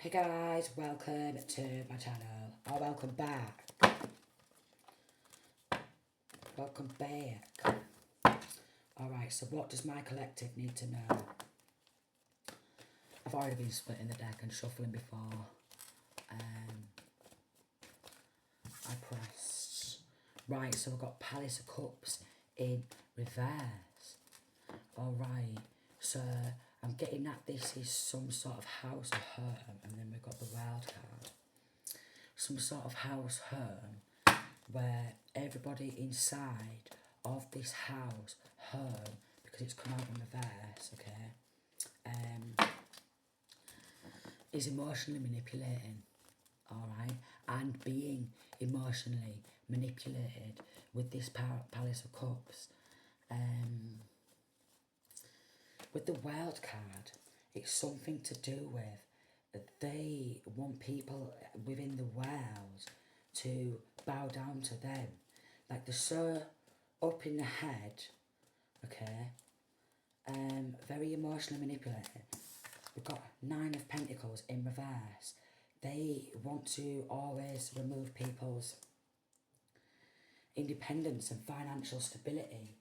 Hey guys, welcome to my channel, or welcome back. Welcome back. Alright, so what does my collective need to know? I've already been splitting the deck and shuffling before. I pressed. Right, so we've got Palace of Cups in reverse. Alright, so I'm getting that this is some sort of house or home, and then we've got the wild card. Some sort of house home where everybody inside of this house home, because it's come out in reverse, okay, is emotionally manipulating, alright, and being emotionally manipulated with this Palace of Cups. With the wild card, it's something to do with they want people within the world to bow down to them. Like they're so up in the head, okay, very emotionally manipulated. We've got 9 of Pentacles in reverse. They want to always remove people's independence and financial stability,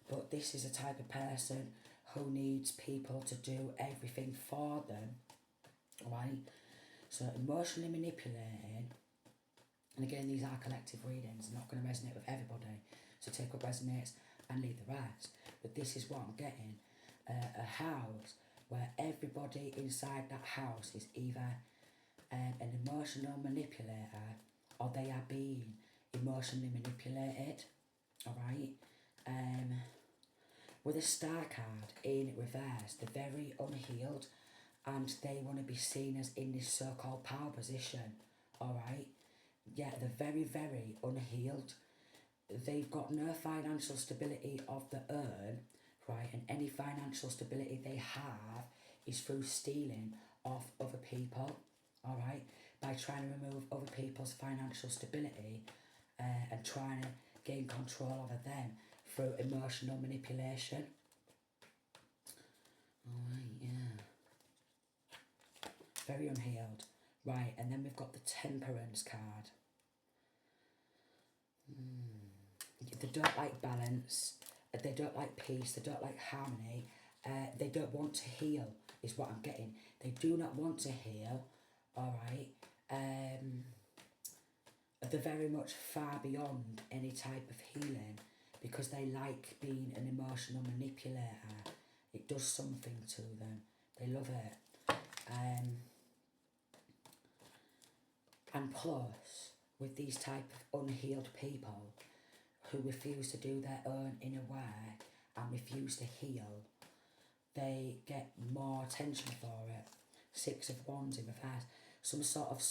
but this is a type of person who needs people to do everything for them, right? So emotionally manipulating, and again these are collective readings, not going to resonate with everybody, so take what resonates and leave the rest, but this is what I'm getting, a house where everybody inside that house is either an emotional manipulator or they are being emotionally manipulated, alright? With a star card in reverse, they're very unhealed and they want to be seen as in this so-called power position, alright? Yeah, they're very, very unhealed. They've got no financial stability of their own, right? And any financial stability they have is through stealing off other people, alright? By trying to remove other people's financial stability and trying to gain control over them through emotional manipulation. Alright, yeah. Very unhealed. Right, and then we've got the Temperance card. They don't like balance, they don't like peace, they don't like harmony, they don't want to heal, is what I'm getting. They do not want to heal, alright? They're very much far beyond any type of healing because they like being an emotional manipulator. It does something to them. They love it. And plus, with these type of unhealed people who refuse to do their own inner work and refuse to heal, they get more attention for it. 6 of Wands in reverse. Some sort of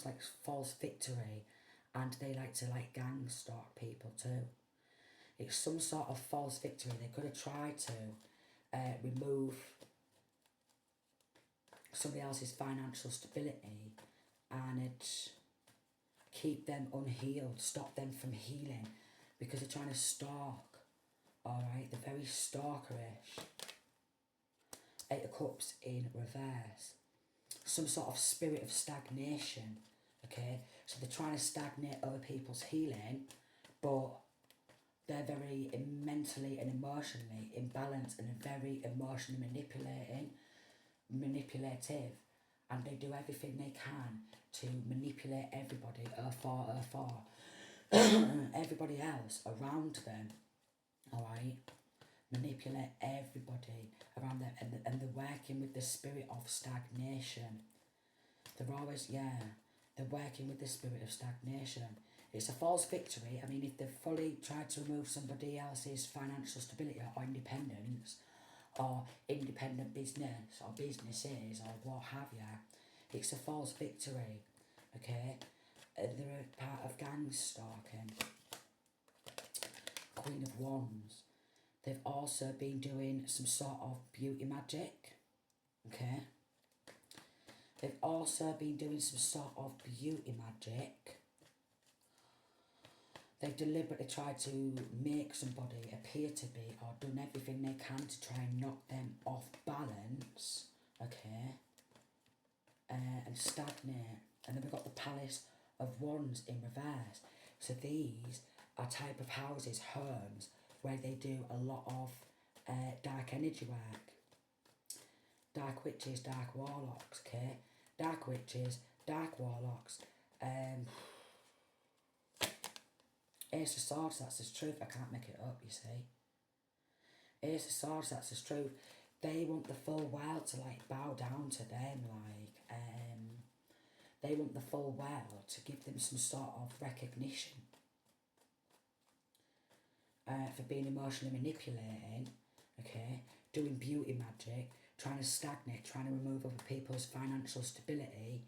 like false victory, and they like to like gang stalk people too. It's some sort of false victory. They could have tried to remove somebody else's financial stability and it keep them unhealed, stop them from healing, because they're trying to stalk, alright? They're very stalkerish. 8 of Cups in reverse. Some sort of spirit of stagnation, okay? So they're trying to stagnate other people's healing, but they're very mentally and emotionally imbalanced and very emotionally manipulative, and they do everything they can to manipulate everybody for everybody else around them, alright? Manipulate everybody around them, and they're working with the spirit of stagnation. They're always, they're working with the spirit of stagnation. It's a false victory. I mean, if they've fully tried to remove somebody else's financial stability or independence, or independent business or businesses or what have you, it's a false victory, okay? And they're a part of gang stalking. Queen of Wands. They've also been doing some sort of beauty magic, okay? They've also been doing some sort of beauty magic. They've deliberately tried to make somebody appear to be, or done everything they can to try and knock them off balance, okay? and stagnate. And then we've got the Palace of Wands in reverse. So these are type of houses, homes, where they do a lot of dark energy work. Dark witches, dark warlocks, okay? Dark witches, dark warlocks. Ace of Swords, that's the truth. I can't make it up, you see. Ace of Swords, that's the truth. They want the full world to like bow down to them, like they want the full world to give them some sort of recognition for being emotionally manipulating, okay, doing beauty magic, trying to stagnate, trying to remove other people's financial stability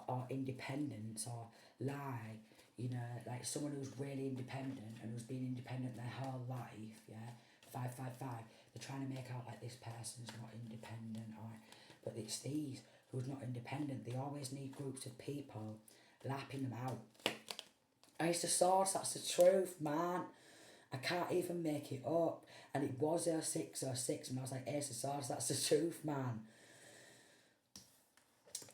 or independence or lie, you know, like someone who's really independent and who's been independent their whole life, yeah, 555, they're trying to make out like this person's not independent, or, but it's these who's not independent. They always need groups of people lapping them out. Ace of Swords, that's the truth, man. I can't even make it up. And it was 06, and I was like, Ace of Swords, that's the truth, man.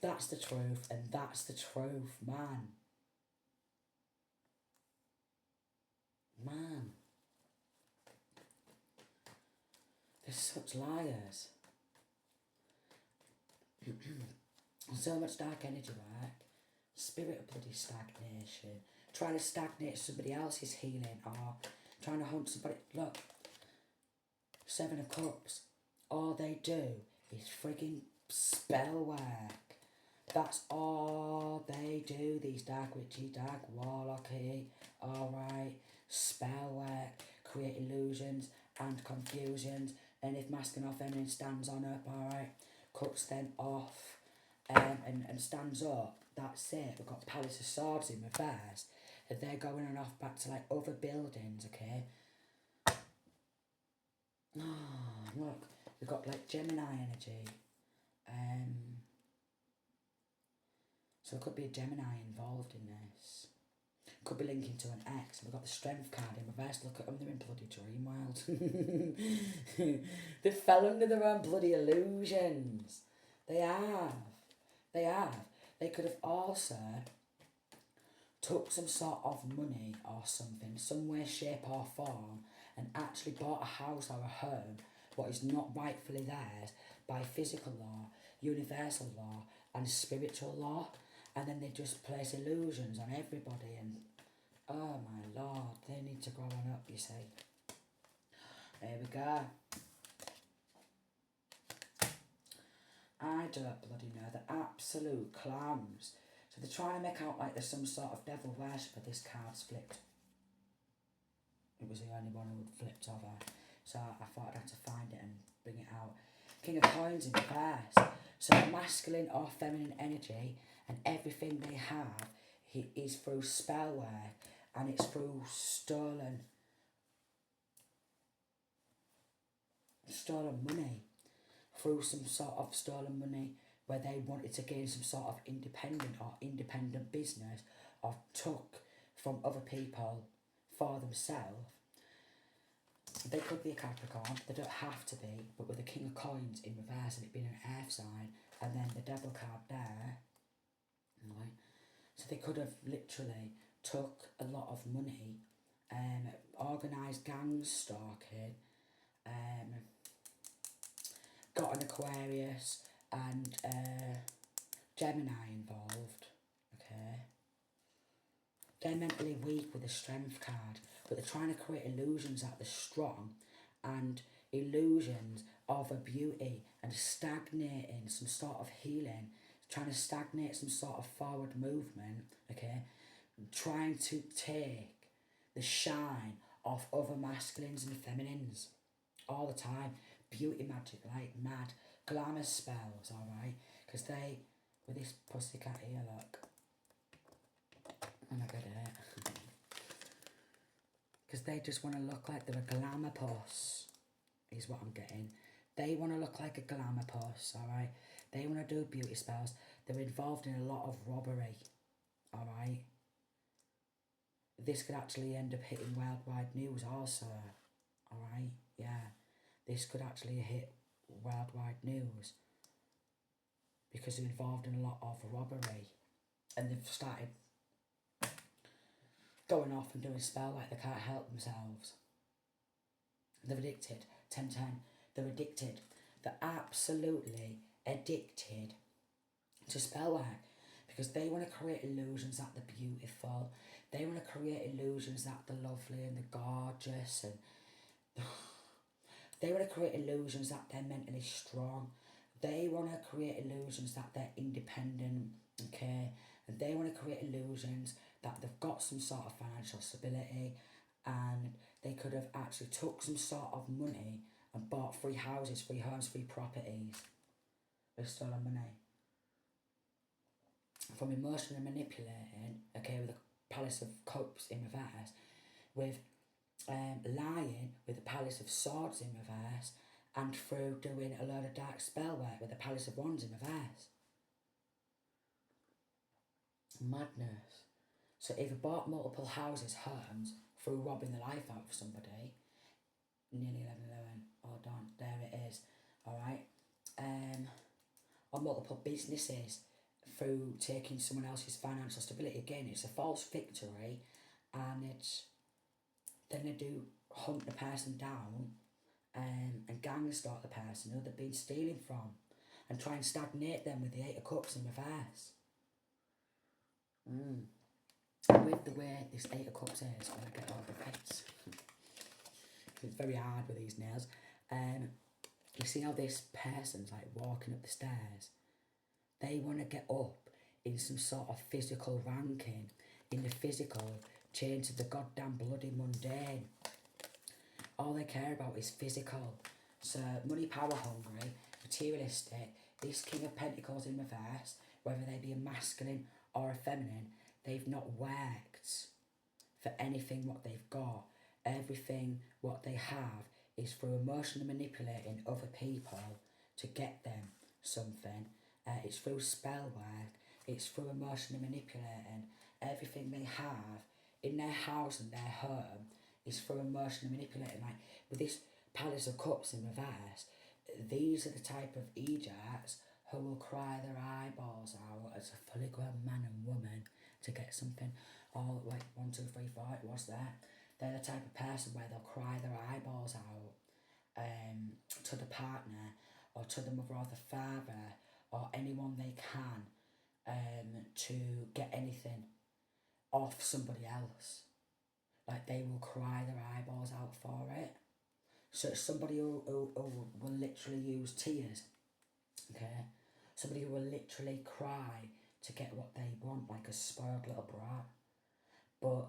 That's the truth, and that's the truth, man. Man. They're such liars. So much dark energy work. Spirit of bloody stagnation. Trying to stagnate somebody else's healing, or trying to hunt somebody. Look. 7 of Cups. All they do is frigging spell work. That's all they do, these dark witchy, dark warlocky, alright, spell work, create illusions and confusions, and if masculine or feminine stands on up, alright, cuts them off and stands up, that's it. We've got Palace of Swords in reverse, and they're going on off back to like other buildings, okay? Oh, look, we've got like Gemini energy, so there could be a Gemini involved in this. Could be linking to an ex. We've got the Strength card in reverse. Look at them, they're in bloody dream world. They fell under their own bloody illusions. They have. They have. They could have also took some sort of money or something, some way, shape or form, and actually bought a house or a home, what is not rightfully theirs, by physical law, universal law, and spiritual law, and then they just place illusions on everybody, and oh my lord, they need to grow on up, you see. There we go. I don't bloody know, the absolute clowns. So they're trying to make out like there's some sort of devil worshipper. This card's flipped. It was the only one who flipped over. So I thought I'd have to find it and bring it out. King of Coins in reverse. So the masculine or feminine energy and everything they have is through spell work, and it's through stolen money. Through some sort of stolen money where they wanted to gain some sort of independent business, or took from other people for themselves. They could be a Capricorn, they don't have to be, but with the King of Coins in reverse and it being an earth sign, and then the Devil card there, right? So they could have literally took a lot of money, organised gang stalking, got an Aquarius and Gemini involved, okay? They're mentally weak with the Strength card, but they're trying to create illusions that they're strong, and illusions of a beauty, and stagnating some sort of healing, trying to stagnate some sort of forward movement, okay? Trying to take the shine off other masculines and feminines all the time. Beauty magic like mad, glamour spells, alright? Because they, with this pussycat here, look. And I get it. Because they just want to look like they're a glamour puss, is what I'm getting. They want to look like a glamour puss, alright? They want to do beauty spells. They're involved in a lot of robbery, alright? This could actually end up hitting worldwide news also, alright? Yeah. This could actually hit worldwide news, because they're involved in a lot of robbery, and they've started going off and doing spell like they can't help themselves. They're addicted. 10-10. They're addicted. They're absolutely addicted to spell work because they want to create illusions that they're beautiful. They want to create illusions that they're lovely and they're gorgeous, and they want to create illusions that they're mentally strong. They want to create illusions that they're independent, okay? And they want to create illusions that they've got some sort of financial stability, and they could have actually took some sort of money and bought free houses, free homes, free properties with stolen money. From emotionally manipulating, okay, with the Palace of Cups in reverse, with lying with the Palace of Swords in reverse, and through doing a load of dark spell work with the Palace of Wands in reverse. Madness. So either bought multiple houses, homes, through robbing the life out of somebody, nearly 11, hold on, there it is, alright, or multiple businesses through taking someone else's financial stability. Again, it's a false victory, and it's, then they do hunt the person down, and gang stalk the person who they've been stealing from, and try and stagnate them with the Eight of Cups in reverse. With the way this Eight of Cups is, when I get all the bits, it's very hard with these nails. You see how this person's like walking up the stairs? They want to get up in some sort of physical ranking, in the physical, chained to the goddamn bloody mundane. All they care about is physical. So money, power hungry, materialistic. This King of Pentacles in reverse, whether they be a masculine or a feminine, they've not worked for anything what they've got. Everything what they have is through emotionally manipulating other people to get them something. It's through spell work. It's through emotionally manipulating. Everything they have in their house and their home is through emotionally manipulating. Like with this Palace of Cups in reverse, these are the type of ejects who will cry their eyeballs out as a fully grown man and woman to get something. All like 1, 2, 3, 4, it was there. They're the type of person where they'll cry their eyeballs out to the partner or to the mother or the father or anyone they can to get anything off somebody else. Like they will cry their eyeballs out for it. So it's somebody who will literally use tears, okay? Somebody who will literally cry to get what they want, like a spoiled little brat. But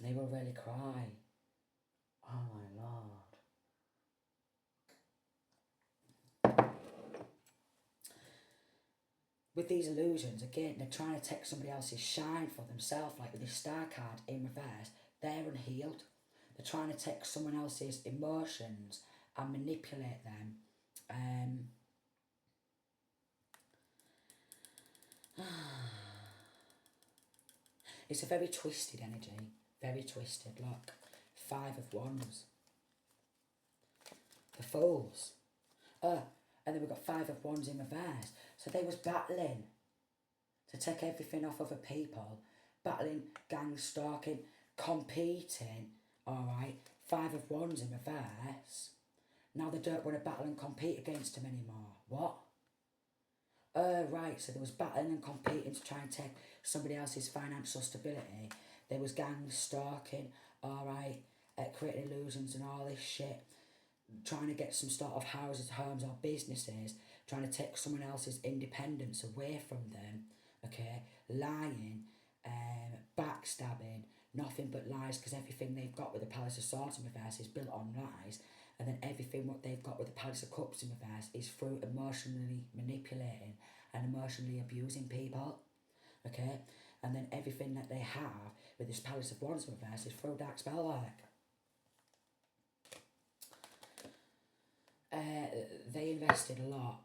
they will really cry. Oh my Lord. With these illusions, again, they're trying to take somebody else's shine for themselves, like with this Star card in reverse, they're unhealed. They're trying to take someone else's emotions and manipulate them. It's a very twisted energy, very twisted. Look, 5 of Wands. The Fools. And then we've got 5 of Wands in reverse. So they was battling to take everything off other people, battling, gang stalking, competing, alright, 5 of Wands in reverse. Now they don't want to battle and compete against him anymore. What? Right, so there was battling and competing to try and take somebody else's financial stability. There was gang stalking, alright, creating illusions and all this shit, trying to get some sort of houses, homes or businesses, trying to take someone else's independence away from them, okay, lying, backstabbing, nothing but lies, because everything they've got with the Palace of Swords in reverse is built on lies, and then everything what they've got with the Palace of Cups in reverse is through emotionally manipulating and emotionally abusing people, okay, and then everything that they have with this Palace of Wands in reverse is through dark spell work. They invested a lot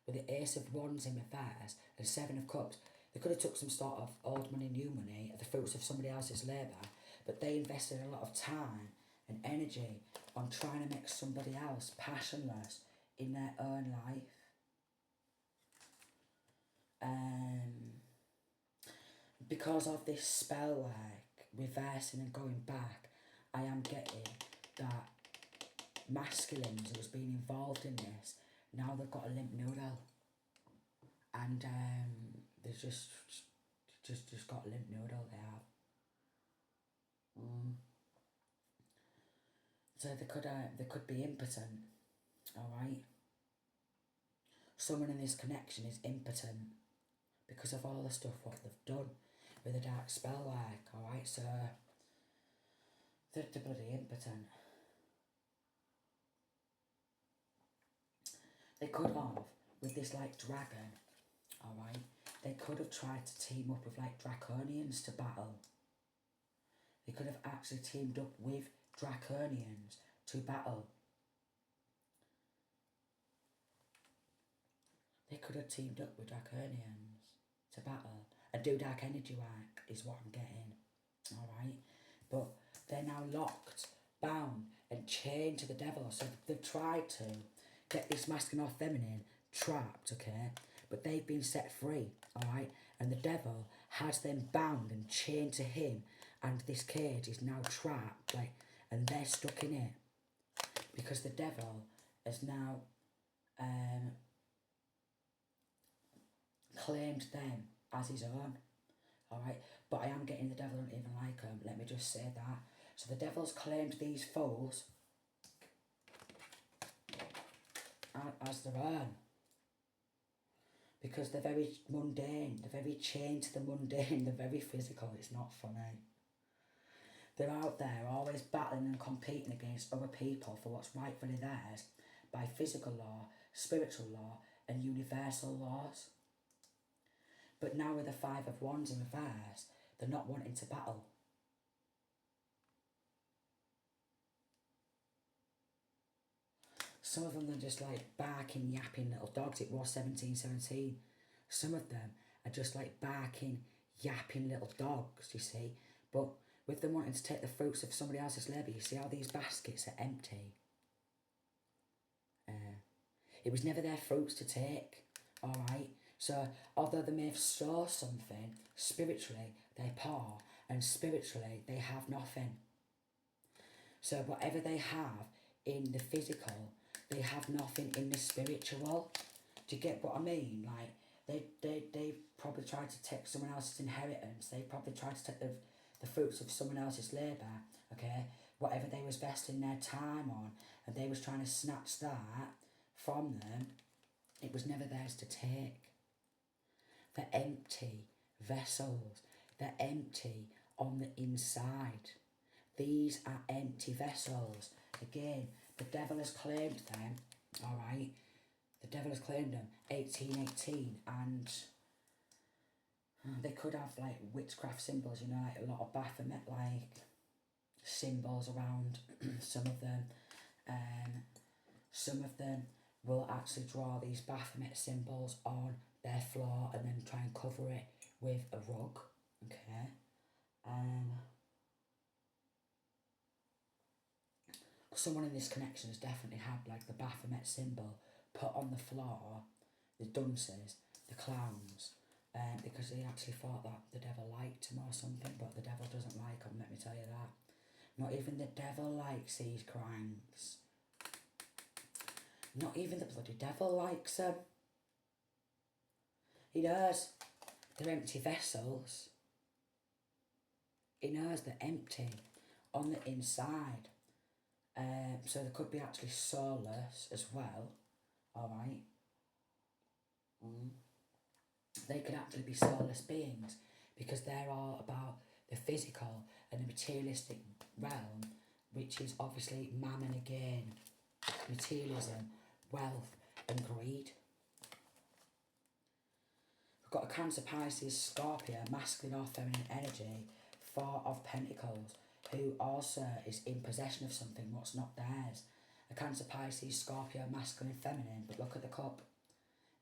with the Ace of Wands in reverse and 7 of Cups. They could have took some sort of old money, new money, the fruits of somebody else's labour, but they invested a lot of time, and energy on trying to make somebody else passionless in their own life. Because of this spell like reversing and going back, I am getting that masculines who's been involved in this, now they've got a limp noodle. And they've just got a limp noodle, they have. So they could be impotent, alright? Someone in this connection is impotent because of all the stuff what they've done with the dark spell work, alright? So they're bloody impotent. They could have, with this like dragon, alright, they could have tried to team up with like draconians to battle. They could have actually teamed up with draconians to battle. They could have teamed up with draconians to battle and do dark energy work is what I'm getting, alright? But they're now locked, bound and chained to the devil. So they've tried to get this masculine or feminine trapped, okay? But they've been set free, alright? And the devil has them bound and chained to him, and this cage is now trapped, like, and they're stuck in it. Because the devil has now claimed them as his own, alright? But I am getting the devil don't even like them, let me just say that. So the devil's claimed these foes as their own. Because they're very mundane, they're very chained to the mundane, they're very physical, it's not funny. They're out there always battling and competing against other people for what's rightfully theirs by physical law, spiritual law and universal laws. But now with the Five of Wands in reverse, they're not wanting to battle. Some of them are just like barking, yapping little dogs. It was 1717. Some of them are just like barking, yapping little dogs, you see. But with them wanting to take the fruits of somebody else's labour, you see how these baskets are empty? It was never their fruits to take, alright? So, although they may have saw something, spiritually they poor, and spiritually they have nothing. So whatever they have in the physical, they have nothing in the spiritual. Do you get what I mean? Like, they probably tried to take someone else's inheritance. They probably tried to take the fruits of someone else's labour, okay? Whatever they was vesting their time on, and they was trying to snatch that from them, it was never theirs to take. They're empty vessels. They're empty on the inside. These are empty vessels. Again, the devil has claimed them, alright? The devil has claimed them, 1818, and they could have like witchcraft symbols, you know, like a lot of Baphomet like symbols around some of them. Some of them will actually draw these Baphomet symbols on their floor and then try and cover it with a rug, okay? Someone in this connection has definitely had like the Baphomet symbol put on the floor, the dunces, the clowns, because they actually thought that the devil liked them or something, but the devil doesn't like them, let me tell you that. Not even the devil likes these cranks. Not even the bloody devil likes them. He knows they're empty vessels. He knows they're empty on the inside. So they could be actually soulless as well, alright? They could actually be soulless beings because they're all about the physical and the materialistic realm, which is obviously mammon again, materialism, wealth and greed. We've got a Cancer, Pisces, Scorpio, masculine or feminine energy, Four of Pentacles, who also is in possession of something what's not theirs. A Cancer, Pisces, Scorpio, masculine, feminine, but look at the cup.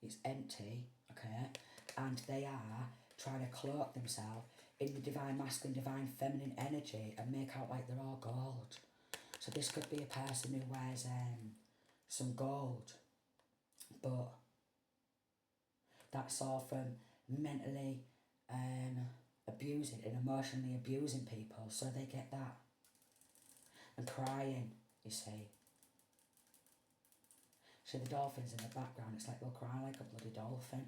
It's empty, okay? And they are trying to cloak themselves in the divine masculine, divine feminine energy and make out like they're all gold. So this could be a person who wears some gold, but that's all from mentally abusing and emotionally abusing people, so they get that. And crying, you see. See the dolphins in the background, it's like they'll cry like a bloody dolphin.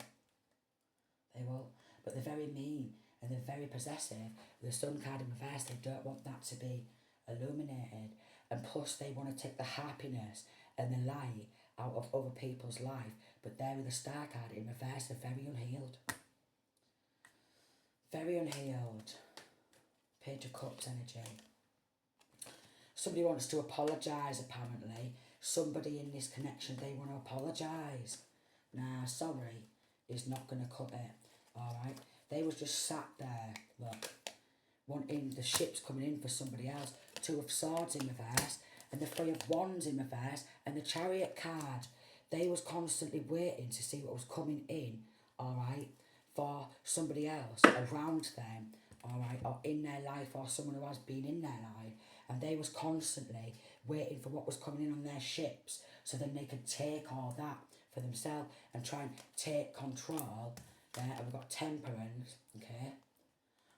They will. But they're very mean and they're very possessive. With the sun card in reverse, they don't want that to be illuminated. And plus they want to take the happiness and the light out of other people's life. But there with the star card in reverse, they're very unhealed. Very unhealed. Page of Cups energy. Somebody wants to apologise, apparently. Somebody in this connection, they want to apologise. Nah, sorry is not going to cut it. Alright? They was just sat there, look, wanting the ships coming in for somebody else. Two of Swords in reverse, and the Three of Wands in reverse, and the Chariot card. They was constantly waiting to see what was coming in, alright, for somebody else around them, alright, or in their life, or someone who has been in their life. And they was constantly waiting for what was coming in on their ships, so then they could take all that for themselves and try and take control. Yeah, and we've got Temperance, okay?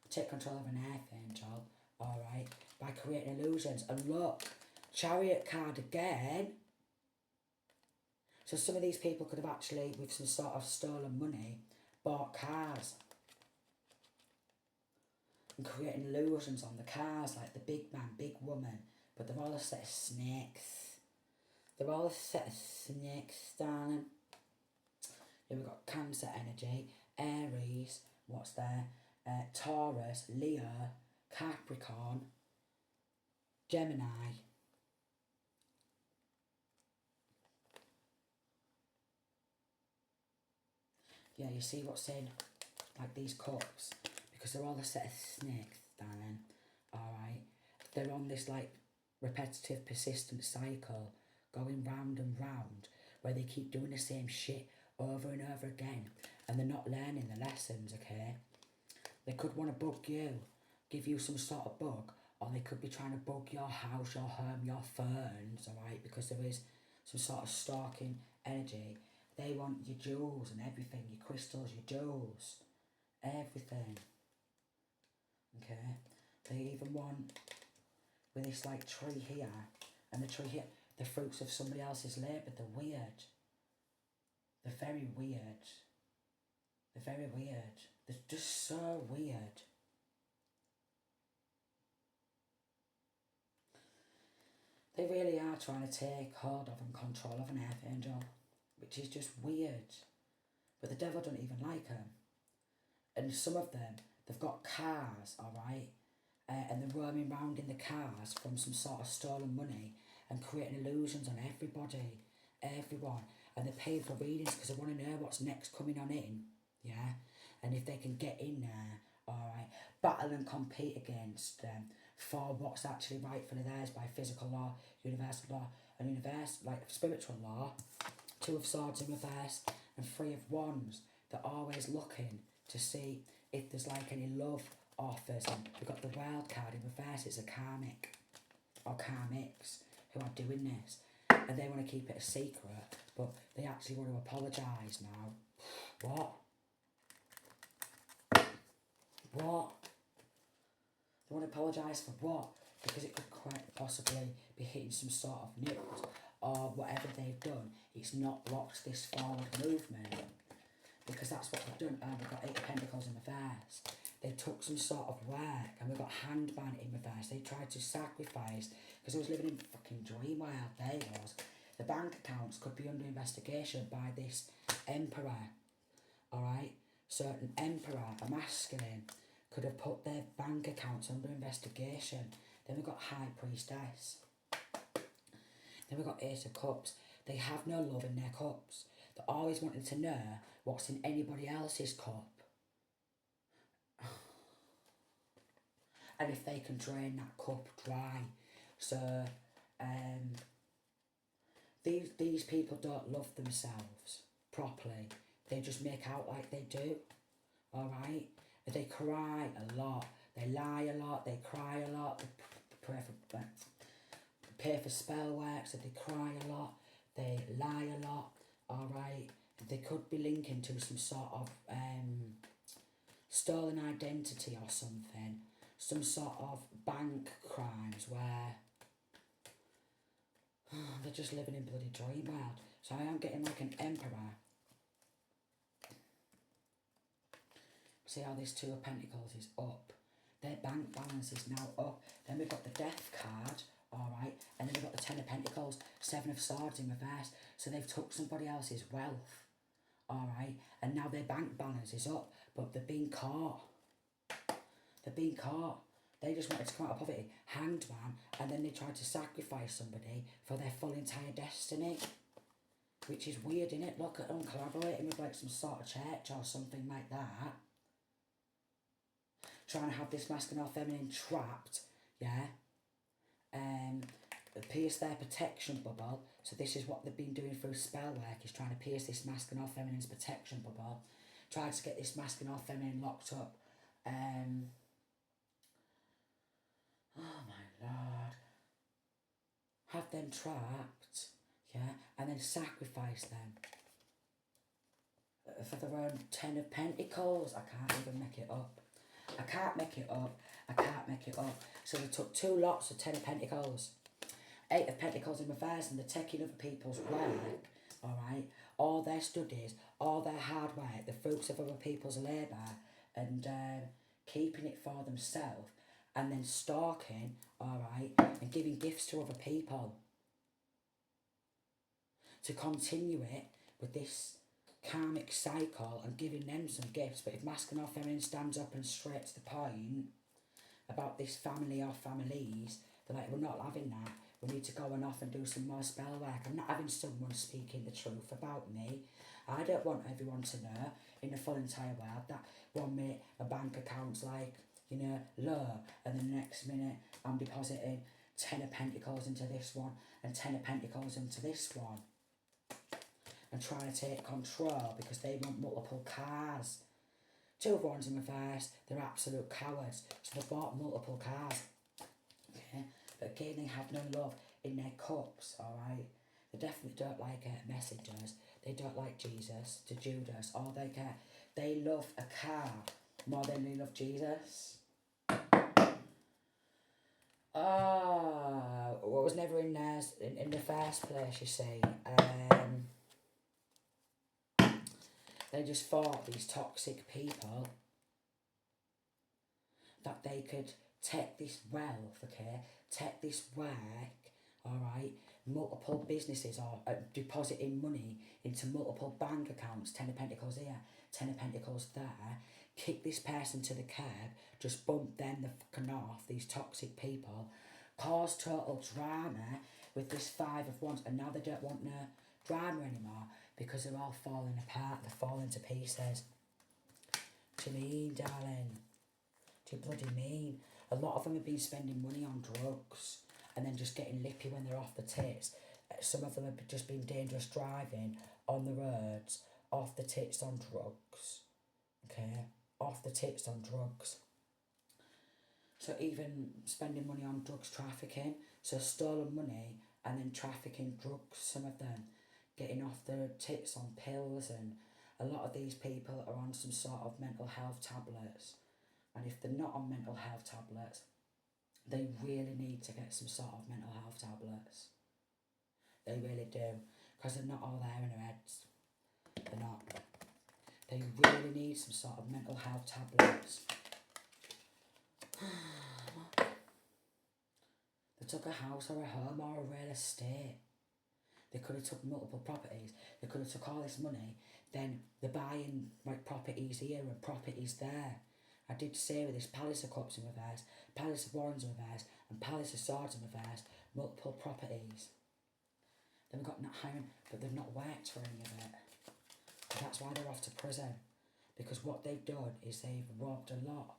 Take control of an Archangel, alright, by creating illusions. And look, Chariot card again. So some of these people could have actually, with some sort of stolen money, bought cars. And creating illusions on the cars, like the big man, big woman. But they're all a set of snakes. They're all a set of snakes, darling. Here we've got Cancer energy, Aries, what's there? Taurus, Leo, Capricorn, Gemini. Yeah, you see what's in, like these cups, because they're all a set of snakes, darling. Alright, they're on this like repetitive, persistent cycle, going round and round, where they keep doing the same shit over and over again, and they're not learning the lessons, okay? They could want to bug you, give you some sort of bug, or they could be trying to bug your house, your home, your ferns, alright, because there is some sort of stalking energy. They want your jewels and everything, your crystals, your jewels, everything, okay? They even want, with this like tree here, and the tree here, the fruits of somebody else's labour. They're weird. They're very weird. They're very weird. They're just so weird. They really are trying to take hold of and control of an Archangel, which is just weird. But the devil don't even like them. And some of them, they've got cars, alright? And they're roaming around in the cars from some sort of stolen money and creating illusions on everybody, everyone. And they're paying for readings because they want to know what's next coming on in, yeah? And if they can get in there, alright, battle and compete against them for what's actually rightfully theirs by physical law, universal law, and like spiritual law. Two of Swords in reverse and Three of Wands. They're always looking to see if there's like any love offers. And we've got the Wild card in reverse. It's a karmic or karmics who are doing this, and they want to keep it a secret, but they actually want to apologise now. What? What? They want to apologise for what? Because it could quite possibly be hitting some sort of news, or whatever they've done, it's not blocked this forward movement. Because that's what they've done. And we've got Eight of Pentacles in reverse. They took some sort of work, and we've got Handman in reverse. They tried to sacrifice, because they was living in fucking dream world, they was. The bank accounts could be under investigation by this Emperor, alright? So an Emperor, a masculine, could have put their bank accounts under investigation. Then we've got High Priestess. Then we've got Ace of Cups. They have no love in their cups. They're always wanting to know what's in anybody else's cup. And if they can drain that cup dry. So, these people don't love themselves properly. They just make out like they do. Alright? They cry a lot. They lie a lot. They cry a lot. They pray for pay for spell work, so they cry a lot, they lie a lot, alright? They could be linking to some sort of stolen identity or something, some sort of bank crimes where they're just living in bloody dream world. So I am getting like an emperor. See how this Two of Pentacles is up. Their bank balance is now up. Then we've got the Death card, alright, and then we've got the Ten of Pentacles, Seven of Swords in reverse. So they've took somebody else's wealth, alright, and now their bank balance is up, but they're being caught. They're being caught. They just wanted to come out of poverty, hanged man, and then they tried to sacrifice somebody for their full entire destiny. Which is weird, innit? Look at them collaborating with like some sort of church or something like that. Trying to have this masculine or feminine trapped, yeah. Pierce their protection bubble. So this is what they've been doing through spell work, is trying to pierce this masculine or feminine's protection bubble. Trying to get this masculine or feminine locked up. Oh my lord. Have them trapped, yeah, and then sacrifice them for their own Ten of Pentacles. I can't even make it up. I can't make it up. I can't make it up. So they took two lots of Ten of Pentacles. Eight of Pentacles in reverse, and they're taking other people's work, alright? All their studies, all their hard work, the fruits of other people's labour, and keeping it for themselves, and then stalking, alright, and giving gifts to other people. To continue it with this karmic cycle and giving them some gifts. But if masculine or feminine stands up and straight to the point about this family or families, they're like, we're not having that. We need to go on off and do some more spell work. I'm not having someone speaking the truth about me. I don't want everyone to know in the full entire world that 1 minute a bank account's like, you know, low, and then the next minute I'm depositing 10 of Pentacles into this one and 10 of Pentacles into this one. And trying to take control because they want multiple cars. Two of Wands in reverse, they're absolute cowards. So they've bought multiple cars. Okay? But again, they have no love in their cups, alright? They definitely don't like messengers. They don't like Jesus to Judas. All they care, they love a car more than they love Jesus. Oh, what was never in theirs in the first place, you see. They just thought, these toxic people, that they could take this wealth, okay, take this work, alright, multiple businesses are depositing money into multiple bank accounts, 10 of Pentacles here, 10 of Pentacles there, kick this person to the curb, just bump them the fucking off, these toxic people, cause total drama with this Five of Wands, and now they don't want no drama anymore because they're all falling apart, they're falling to pieces. Do you mean, darling? Do you bloody mean? A lot of them have been spending money on drugs and then just getting lippy when they're off the tits. Some of them have just been dangerous driving on the roads, off the tits on drugs. Okay? Off the tits on drugs. So even spending money on drugs trafficking, so stolen money and then trafficking drugs, some of them getting off their tits on pills, and a lot of these people are on some sort of mental health tablets. And if they're not on mental health tablets, they really need to get some sort of mental health tablets. They really do, because they're not all there in their heads. They're not. They really need some sort of mental health tablets. They took a house or a home or a real estate. They could have took multiple properties. They could have took all this money. Then they're buying like properties here and properties there. I did say with this Palace of Cups in reverse, Palace of Wands in reverse, and Palace of Swords in reverse, multiple properties. Then we've got not hiring, but they've not worked for any of it. And that's why they're off to prison. Because what they've done is they've robbed a lot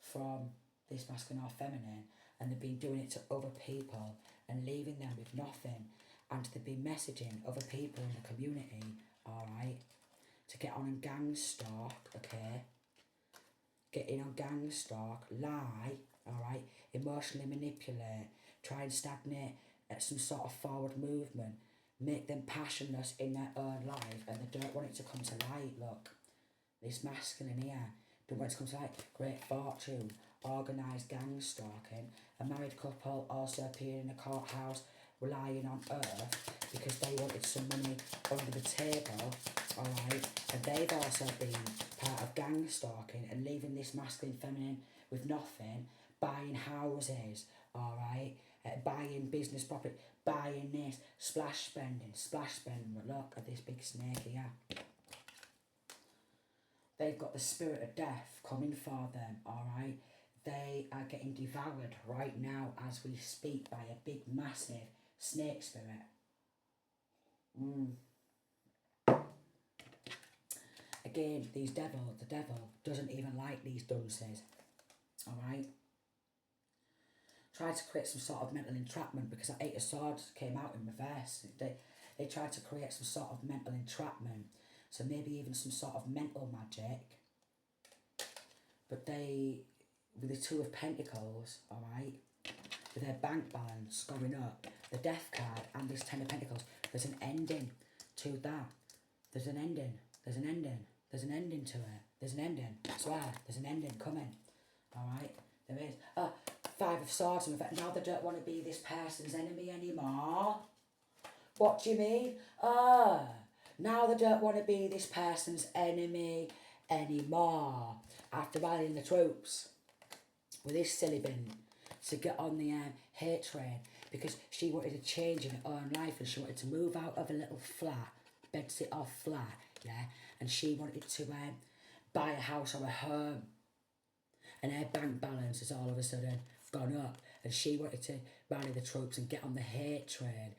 from this masculine or feminine, and they've been doing it to other people and leaving them with nothing. And they've been messaging other people in the community, alright, to get on and gang stalk, okay? Get in on gang stalk, lie, alright, emotionally manipulate, try and stagnate some sort of forward movement, make them passionless in their own life, and they don't want it to come to light. Look, this masculine here, don't want it to come to light. Great fortune, organised gang stalking, a married couple also appeared in a courthouse lying on earth because they wanted some money under the table, alright, and they've also been part of gang stalking and leaving this masculine feminine with nothing, buying houses, alright, buying business property, buying this, splash spending, but look at this big snake here. They've got the spirit of death coming for them, alright? They are getting devoured right now as we speak by a big, massive snake spirit. Again, the devil doesn't even like these dunces, alright? Tried to create some sort of mental entrapment because that Eight of Swords came out in reverse. They tried to create some sort of mental entrapment. So maybe even some sort of mental magic. But they, with the Two of Pentacles, alright, with their bank balance going up, the Death card and this Ten of Pentacles, there's an ending to that. There's an ending to it. There's an ending. I swear, there's an ending coming. Alright, there is. Five of Swords, and now they don't want to be this person's enemy anymore. What do you mean? Now they don't want to be this person's enemy anymore. After rallying the troops with this silly bin to get on the hate train because she wanted a change in her own life and she wanted to move out of a little flat, bedsit off flat, yeah, and she wanted to buy a house or a home. And her bank balance has all of a sudden gone up and she wanted to rally the troops and get on the hate train.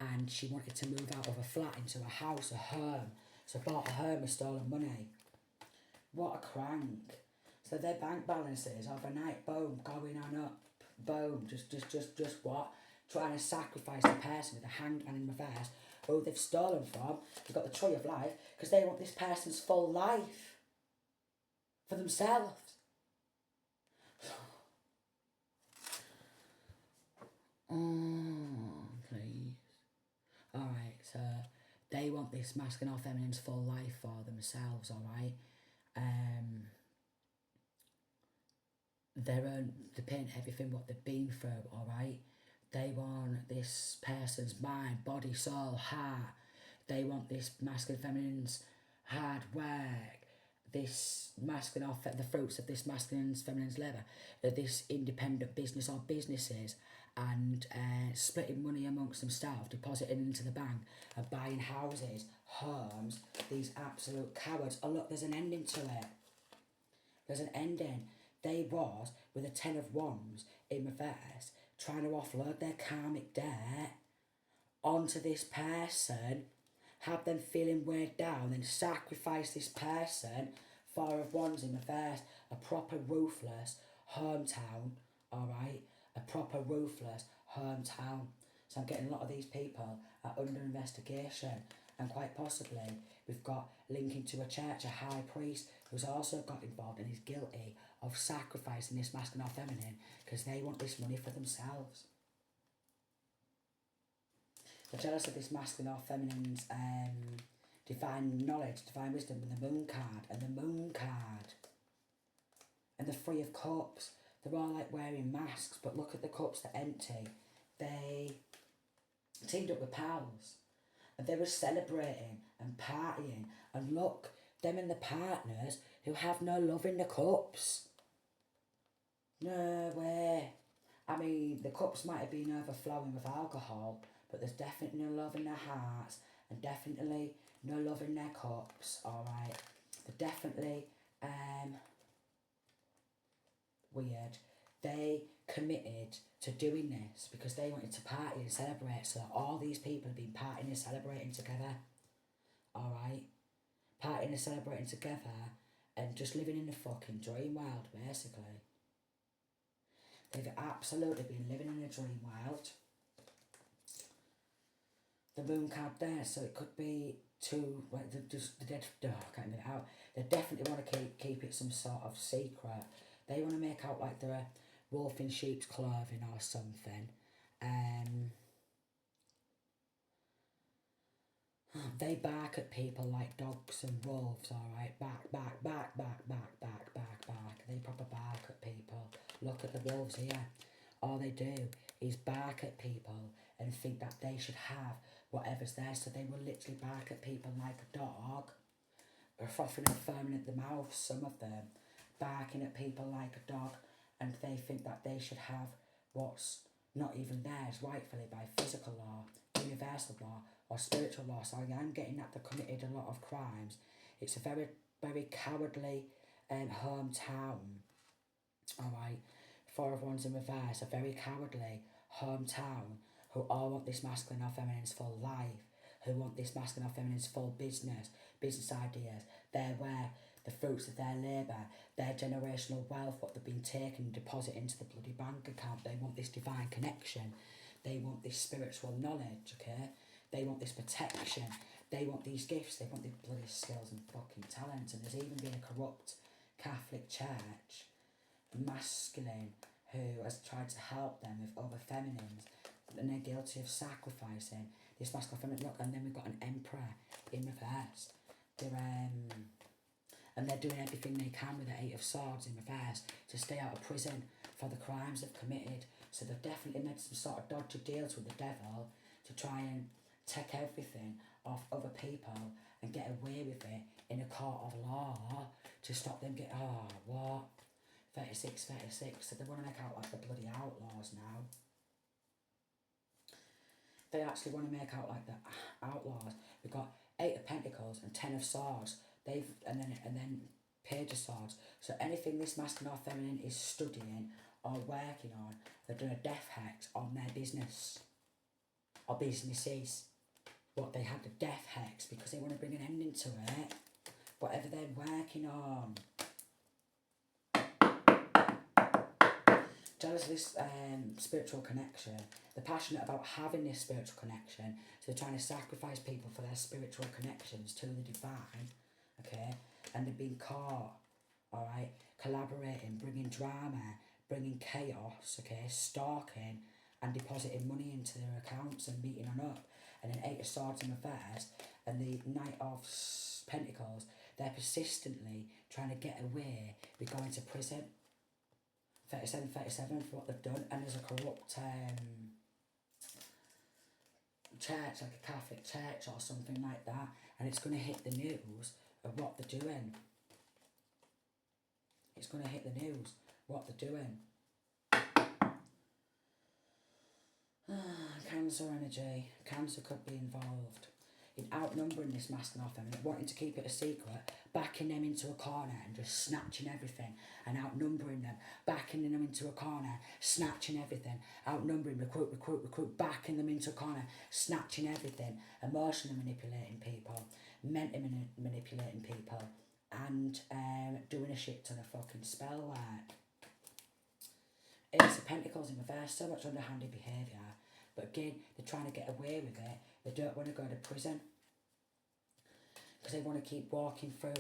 And she wanted to move out of a flat into a house, a home. So bought a home with stolen money. What a crank. So their bank balances overnight, boom, going on up. Boom, just what? Trying to sacrifice the person with the Hanged Man in reverse who they've stolen from. They've got the Tree of Life because they want this person's full life for themselves. Please. Alright, so they want this masculine or feminine's full life for themselves, alright? They're paying everything what they've been through, alright? They want this person's mind, body, soul, heart. They want this masculine, feminine's hard work. This masculine or the fruits of this masculine, feminine's labour. This independent business or businesses. And splitting money amongst themselves, depositing into the bank and buying houses, homes, these absolute cowards. Oh look, there's an ending to it. There's an ending. They was, with a 10 of Wands in reverse, trying to offload their karmic debt onto this person, have them feeling weighed down, then sacrifice this person, 4 of Wands in reverse, a proper ruthless hometown, alright? A proper ruthless hometown. So I'm getting a lot of these people are under investigation, and quite possibly we've got linking to a church, a high priest who's also got involved and is guilty of sacrificing this masculine or feminine because they want this money for themselves. They're jealous of this masculine or feminine's divine knowledge, divine wisdom, and the Moon card, and the Moon card, and the Three of Cups. They're all like wearing masks, but look at the cups, they're empty. They teamed up with pals and they were celebrating and partying. And look, them and the partners who have no love in the cups. No way. I mean, the cups might have been overflowing with alcohol, but there's definitely no love in their hearts and definitely no love in their cups, alright? They're definitely weird. They committed to doing this because they wanted to party and celebrate. So all these people have been partying and celebrating together. Alright? Partying and celebrating together and just living in the fucking dream world, basically. They've absolutely been living in a dream world. The Moon card there, so it could be two, like the dead, I can't get it out. They definitely want to keep it some sort of secret. They want to make out like they're a wolf in sheep's clothing or something. They bark at people like dogs and wolves, alright? Bark, bark, bark, bark, bark, bark, bark, bark. They proper bark at people. Look at the wolves here. All they do is bark at people and think that they should have whatever's there. So they will literally bark at people like a dog, frothing and foaming at the mouth, some of them, barking at people like a dog, and they think that they should have what's not even theirs rightfully by physical law, universal law, or spiritual law. So I am getting that they committed a lot of crimes. It's a very, very cowardly hometown, alright, for everyone's in reverse, a very cowardly hometown who all want this masculine or feminine's full life, who want this masculine or feminine's full business ideas. They're where the fruits of their labour, their generational wealth, what they've been taken and deposit into the bloody bank account. They want this divine connection. They want this spiritual knowledge, okay? They want this protection. They want these gifts. They want these bloody skills and fucking talents. And there's even been a corrupt Catholic Church, masculine, who has tried to help them with other feminines, and they're guilty of sacrificing this masculine feminine. Look, and then we've got an emperor in reverse. And they're doing everything they can with the Eight of Swords in reverse to stay out of prison for the crimes they've committed. So they've definitely made some sort of dodgy deals with the devil to try and take everything off other people and get away with it in a court of law to stop them getting, oh, what? 36, so they want to make out like the bloody outlaws now. They actually want to make out like the outlaws. We've got 8 of Pentacles and 10 of Swords. And then Page of Swords. So anything this masculine or feminine is studying or working on, they're doing a death hex on their business or businesses. What they had the death hex because they want to bring an ending to it. Whatever they're working on. Jealous of this spiritual connection. They're passionate about having this spiritual connection. So they're trying to sacrifice people for their spiritual connections to the divine. Okay? And they've been caught. Alright? Collaborating, bringing drama, bringing chaos. Okay? Stalking and depositing money into their accounts and meeting on up. And then 8 of Swords in reverse. And the Knight of Pentacles. They're persistently trying to get away with going to prison. 37 for what they've done, and there's a corrupt church, like a Catholic church or something like that, and it's going to hit the news of what they're doing. It's going to hit the news, what they're doing. Cancer energy. Cancer could be involved in outnumbering this masculine or feminine, wanting to keep it a secret, backing them into a corner and just snatching everything, and outnumbering them, backing them into a corner, snatching everything, outnumbering, recruit, backing them into a corner, snatching everything, emotionally manipulating people, mentally manipulating people, and doing a shit ton of fucking spell work. Ace of Pentacles in reverse, so much underhanded behaviour, but again, they're trying to get away with it. They don't want to go to prison because they want to keep walking through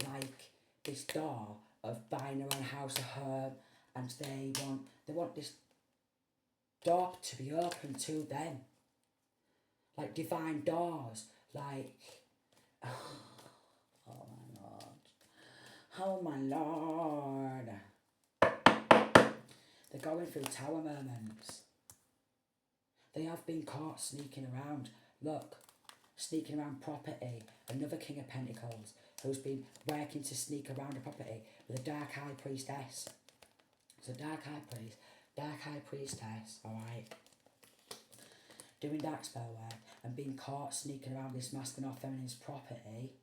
like this door of buying their own house or home, and they want this door to be open to them, like divine doors, like oh my lord, they're going through tower moments. They have been caught sneaking around. Look, sneaking around property. Another King of Pentacles who's been working to sneak around a property with a Dark High Priestess. So Dark High Priestess, alright, doing dark spell work and being caught sneaking around this masculine or feminine's property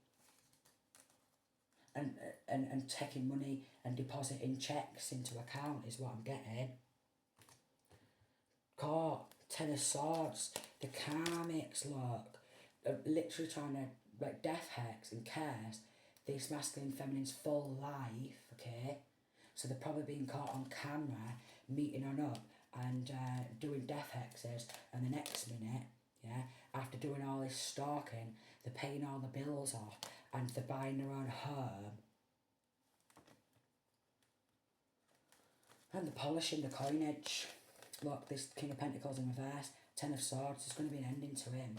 and taking money and depositing checks into account is what I'm getting. Caught. 10 of Swords, the karmics, look, are literally trying to like death hex and curse this masculine feminine's full life, okay? So they're probably being caught on camera, meeting on up and doing death hexes, and the next minute, yeah, after doing all this stalking, they're paying all the bills off and they're buying their own home. And they're polishing the coinage. Look, this King of Pentacles in reverse, 10 of Swords, there's going to be an ending to him.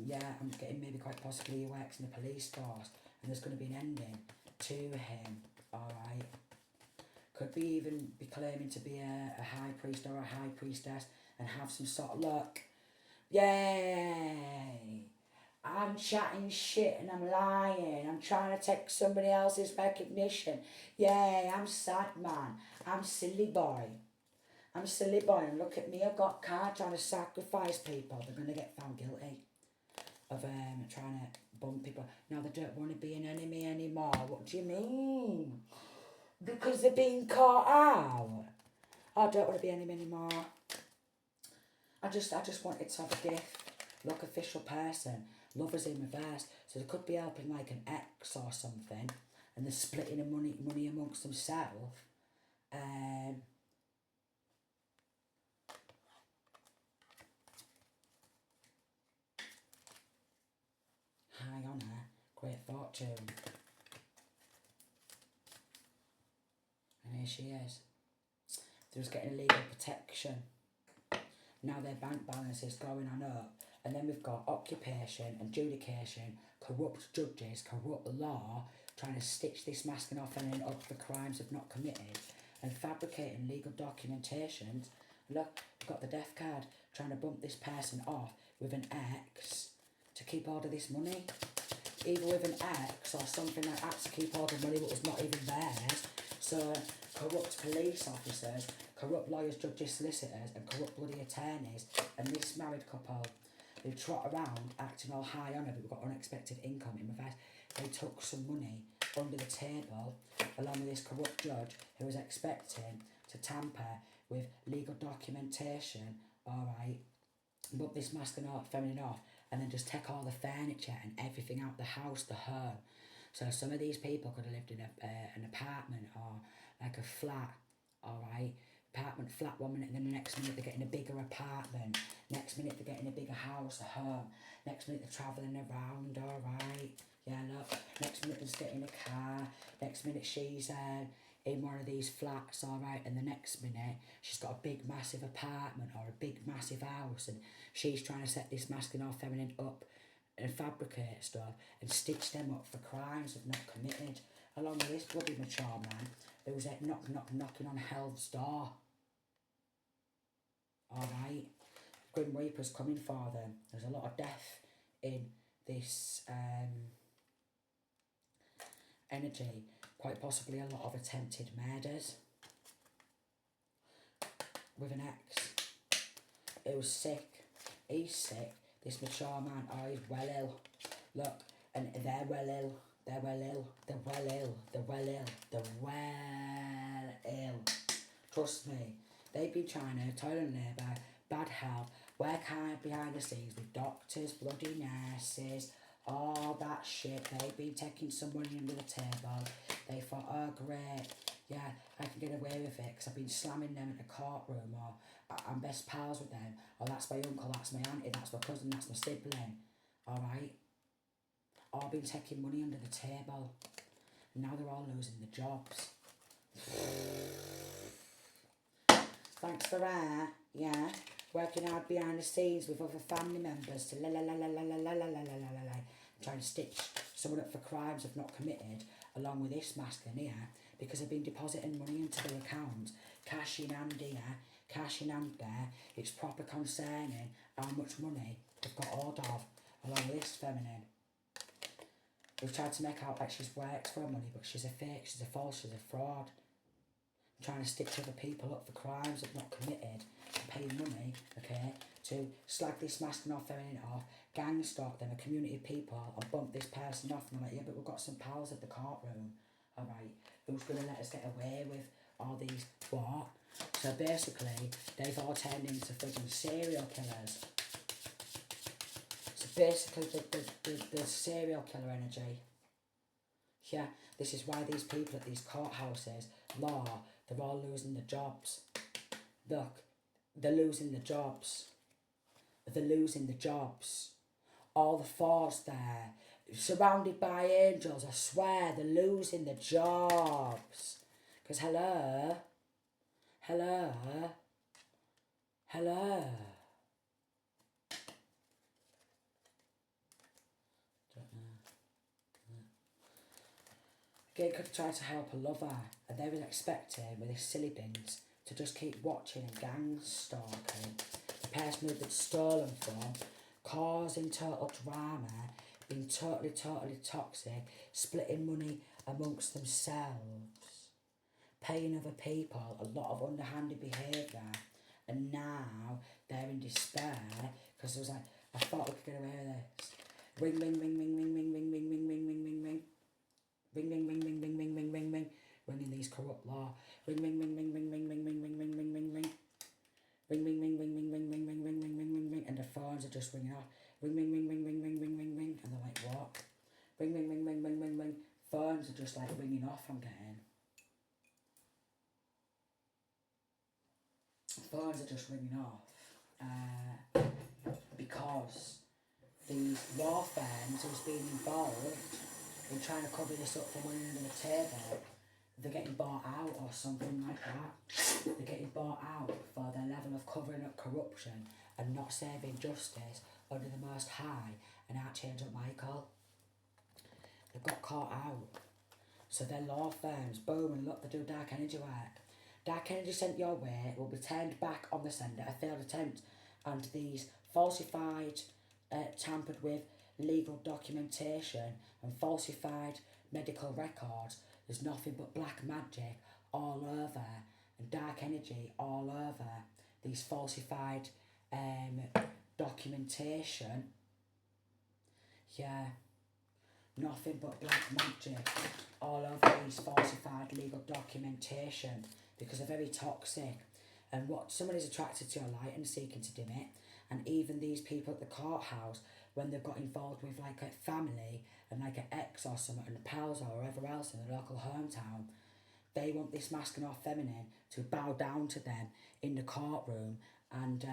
yeah, I'm getting maybe quite possibly he works in the police force, and there's going to be an ending to him, alright? Could be even be claiming to be a high priest or a high priestess and have some sort of luck. Yay! I'm chatting shit and I'm lying. I'm trying to take somebody else's recognition. Yay, I'm sad man. I'm silly boy. I'm silly boy, and look at me, I've got card trying to sacrifice people. They're going to get found guilty of trying to bump people. Now they don't want to be an enemy anymore. What do you mean? Because they're being caught out. I don't want to be an enemy anymore. I just wanted to have a gift. Look, official person. Lovers in reverse. So they could be helping like an ex or something, and they're splitting the money amongst themselves. High honour, great fortune. And here she is. They're just getting legal protection. Now their bank balance is going on up. And then we've got occupation, adjudication, corrupt judges, corrupt law, trying to stitch this masking off and up for crimes they've not committed, and fabricating legal documentations. Look, we've got the death card, trying to bump this person off with an ex to keep hold of this money. Either with an ex or something like that to keep hold of money that was not even theirs. So corrupt police officers, corrupt lawyers, judges, solicitors, and corrupt bloody attorneys, and this married couple who trot around acting all high on it, but we've got unexpected income in reverse. They took some money under the table along with this corrupt judge who was expecting to tamper with legal documentation, alright, bump this masculine off, feminine off, and then just take all the furniture and everything out the house, the home. So some of these people could have lived in an apartment or like a flat, alright, apartment flat 1 minute, and then the next minute they're getting a bigger apartment, next minute they're getting a bigger house, a home, next minute they're travelling around, alright, yeah, look, next minute they're just getting a car, next minute she's in one of these flats, alright, and the next minute she's got a big massive apartment or a big massive house, and she's trying to set this masculine or feminine up and fabricate stuff and stitch them up for crimes they've not committed, along with this bloody mature man who was knocking on hell's door. Alright, Grim Reaper's coming for them. There's a lot of death in this energy, quite possibly a lot of attempted murders. With an ex who's sick, he's sick, this mature man, oh, he's well ill. Look, and they're well ill, they're well ill, they're well ill, they're well ill, they're well ill. Trust me, they've been trying to toil and labour, bad health, work hard behind the scenes with doctors, bloody nurses, all that shit. They've been taking some money under the table. They thought, oh great, yeah, I can get away with it because I've been slamming them in the courtroom, or I'm best pals with them, or that's my uncle, that's my auntie, that's my cousin, that's my sibling, alright? All been taking money under the table. Now they're all losing the jobs. Thanks for that, yeah. Working hard behind the scenes with other family members to trying to stitch someone up for crimes they've not committed, along with this masculine here, because they've been depositing money into their account, cash in hand here, cash in hand there. It's proper concerning how much money they've got hold of, along with this feminine. We've tried to make out like she's worked for her money, but she's a fake, she's a false, she's a fraud. Trying to stitch other people up for crimes they've not committed, paying money, okay, to slag this masculine or feminine off, gang stalk them, a community of people, and bump this person off. And I'm like, yeah, but we've got some pals at the courtroom, alright, who's going to let us get away with all these, what? So basically, they've all turned into friggin' serial killers. So basically, the serial killer energy. Yeah, this is why these people at these courthouses, law, they're all losing their jobs. Look, they're losing the jobs. They're losing the jobs. All the force there, surrounded by angels, I swear, they're losing the jobs. Because hello, Gay could try to help a lover, and they was expecting with his silly bins to just keep watching and gang stalking the person who'd been stolen from, causing total drama, being totally toxic, splitting money amongst themselves, paying other people a lot of underhanded behaviour, and now they're in despair because it was like, I thought we could get away with this. Ring, ring, ring, ring, ring, ring, ring, ring, ring, ring, ring, ring, ring. Ring, ring, ring, ring, ring, ring, ring, ring, ring. Ringing these corrupt law. Ring, ring, ring, ring, ring, ring, ring, ring, ring, ring, ring, ring, ring. Ring, ring, ring, ring, ring, ring, ring, ring, ring, ring, ring, ring, ring. And the phones are just ringing off. Ring, ring, ring, ring, ring, ring, ring, ring, ring. And they're like, what? Ring, ring, ring, ring, ring, ring, ring. Phones are just like ringing off. I'm getting. Phones are just ringing off. Because these law firms who's been involved in trying to cover this up for money under the table, they're getting bought out or something like that. They're getting bought out for their level of covering up corruption and not serving justice under the Most High and Archangel Michael. They've got caught out. So their law firms, boom, and look, they do dark energy work. Dark energy sent your way will be turned back on the sender, a failed attempt, and these falsified, tampered with legal documentation and falsified medical records. There's nothing but black magic all over and dark energy all over these falsified documentation. Yeah, nothing but black magic all over these falsified legal documentation because they're very toxic. And what somebody's attracted to your light and seeking to dim it. And even these people at the courthouse, when they've got involved with like a family and like an ex or something and pals or whoever else in the local hometown, they want this masculine or feminine to bow down to them in the courtroom and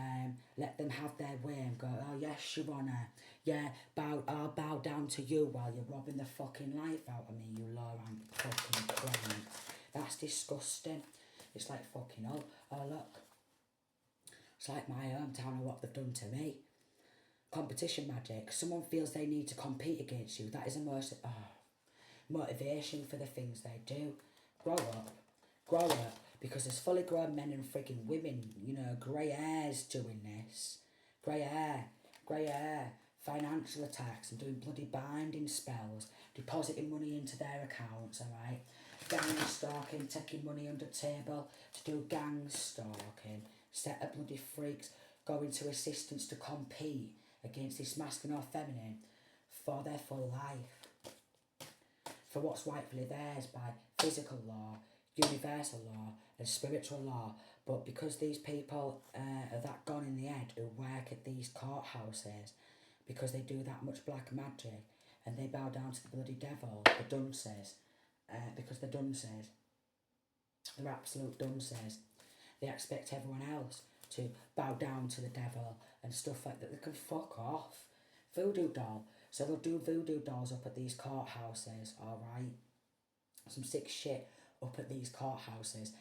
let them have their way and go, oh yes, Your Honour, yeah, I'll bow down to you while you're robbing the fucking life out of me, you low-rank fucking crime. That's disgusting. It's like fucking, oh look, it's like my hometown and what they've done to me. Competition magic. Someone feels they need to compete against you. That is a motivation for the things they do. Grow up, because there's fully grown men and freaking women, you know, grey hairs doing this. Grey hair, financial attacks and doing bloody binding spells, depositing money into their accounts, alright? Gang stalking, taking money under table to do gang stalking, set of bloody freaks going to assistance to compete against this masculine or feminine for their full life, for what's rightfully theirs by physical law, universal law and spiritual law. But because these people are that gone in the head who work at these courthouses, because they do that much black magic and they bow down to the bloody devil, the dunces, because the dunces, they're absolute dunces. They expect everyone else to bow down to the devil and stuff like that. They can fuck off. Voodoo doll. So they'll do voodoo dolls up at these courthouses, alright? Some sick shit up at these courthouses.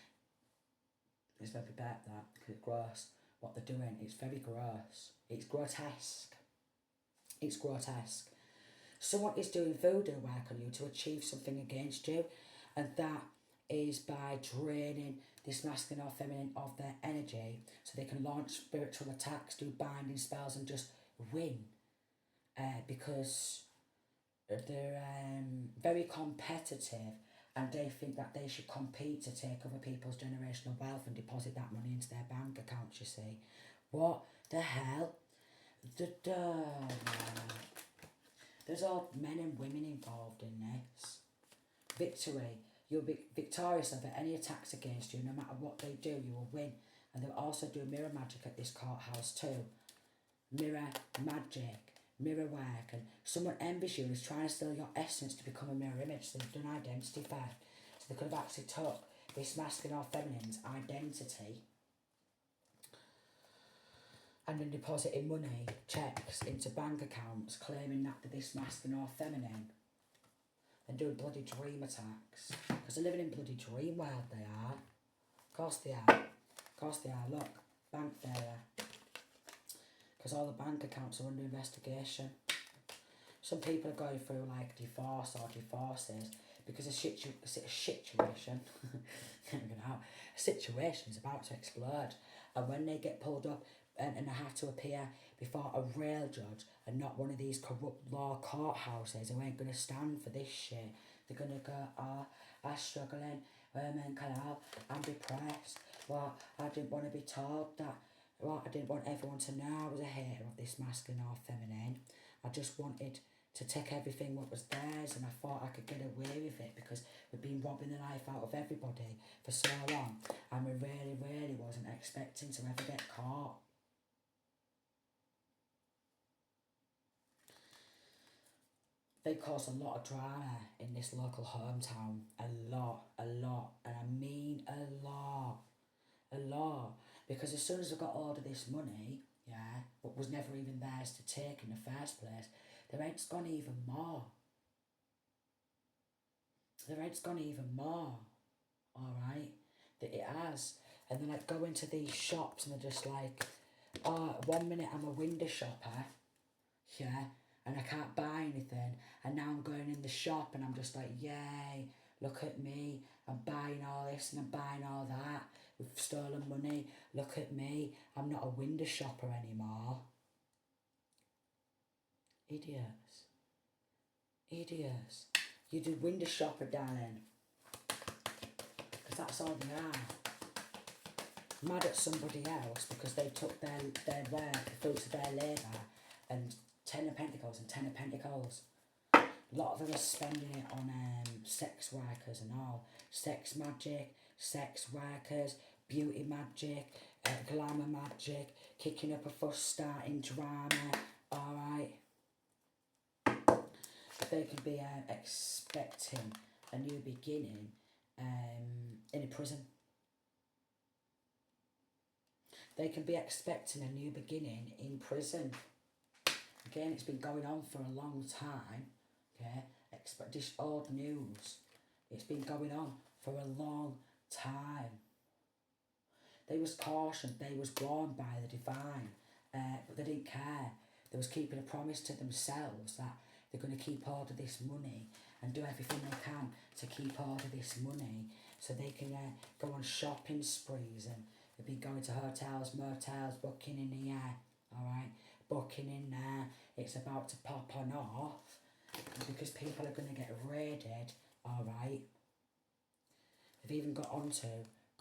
It's very bad that, because it's gross. What they're doing, it's very gross. It's grotesque. It's grotesque. Someone is doing voodoo work on you to achieve something against you, and that is by draining this masculine or feminine of their energy so they can launch spiritual attacks, do binding spells and just win, because they're very competitive and they think that they should compete to take other people's generational wealth and deposit that money into their bank accounts, you see. What the hell? There's all men and women involved in this. Victory. You'll be victorious over any attacks against you. No matter what they do, you will win. And they'll also do mirror magic at this courthouse too. Mirror magic, mirror work. And someone envies you and is trying to steal your essence to become a mirror image. So they've done identity theft. So they could have actually took this masculine or feminine's identity and then depositing money, checks into bank accounts, claiming that they're this masculine or feminine, and doing bloody dream attacks. Because they're living in bloody dream world, they are. Of course they are. Of course they are. Look, bank failure. Because all the bank accounts are under investigation. Some people are going through like divorce or divorces because a situation, a situation is about to explode, and when they get pulled up and have to appear before a real judge and not one of these corrupt law courthouses who ain't gonna stand for this shit, they're gonna go, oh, I'm struggling, women can help, I'm depressed, well, I didn't want to be told that, well, I didn't want everyone to know I was a hater of this masculine or feminine. I just wanted to take everything what was theirs, and I thought I could get away with it because we've been robbing the life out of everybody for so long, and we really wasn't expecting to ever get caught. They caused a lot of drama in this local hometown, a lot, and I mean a lot, because as soon as I got hold of this money, yeah, what was never even theirs to take in the first place, the rent's gone even more. The rent's gone even more, alright, that it has. And then I'd go into these shops and they're just like, oh, 1 minute I'm a window shopper, yeah, and I can't buy anything, and now I'm going in the shop and I'm just like, yay, look at me, I'm buying all this and I'm buying all that with stolen money, look at me, I'm not a window shopper anymore. Idiots. You do window shopper, darling, because that's all they are. Mad at somebody else because they took their work, the fruits of their labour, and 10 of Pentacles and 10 of Pentacles. A lot of them are spending it on sex workers and all. Sex magic, sex workers, beauty magic, glamour magic, kicking up a fuss, starting drama, alright. They can be expecting a new beginning in a prison. They can be expecting a new beginning in prison. Again, it's been going on for a long time. Okay, expect this old news. It's been going on for a long time. They was cautioned, they was warned by the divine, but they didn't care. They was keeping a promise to themselves that they're going to keep hold of this money and do everything they can to keep hold of this money so they can go on shopping sprees, and they've been going to hotels, motels, booking in here, alright, booking in there. It's about to pop on off because people are going to get raided, alright. They've even got onto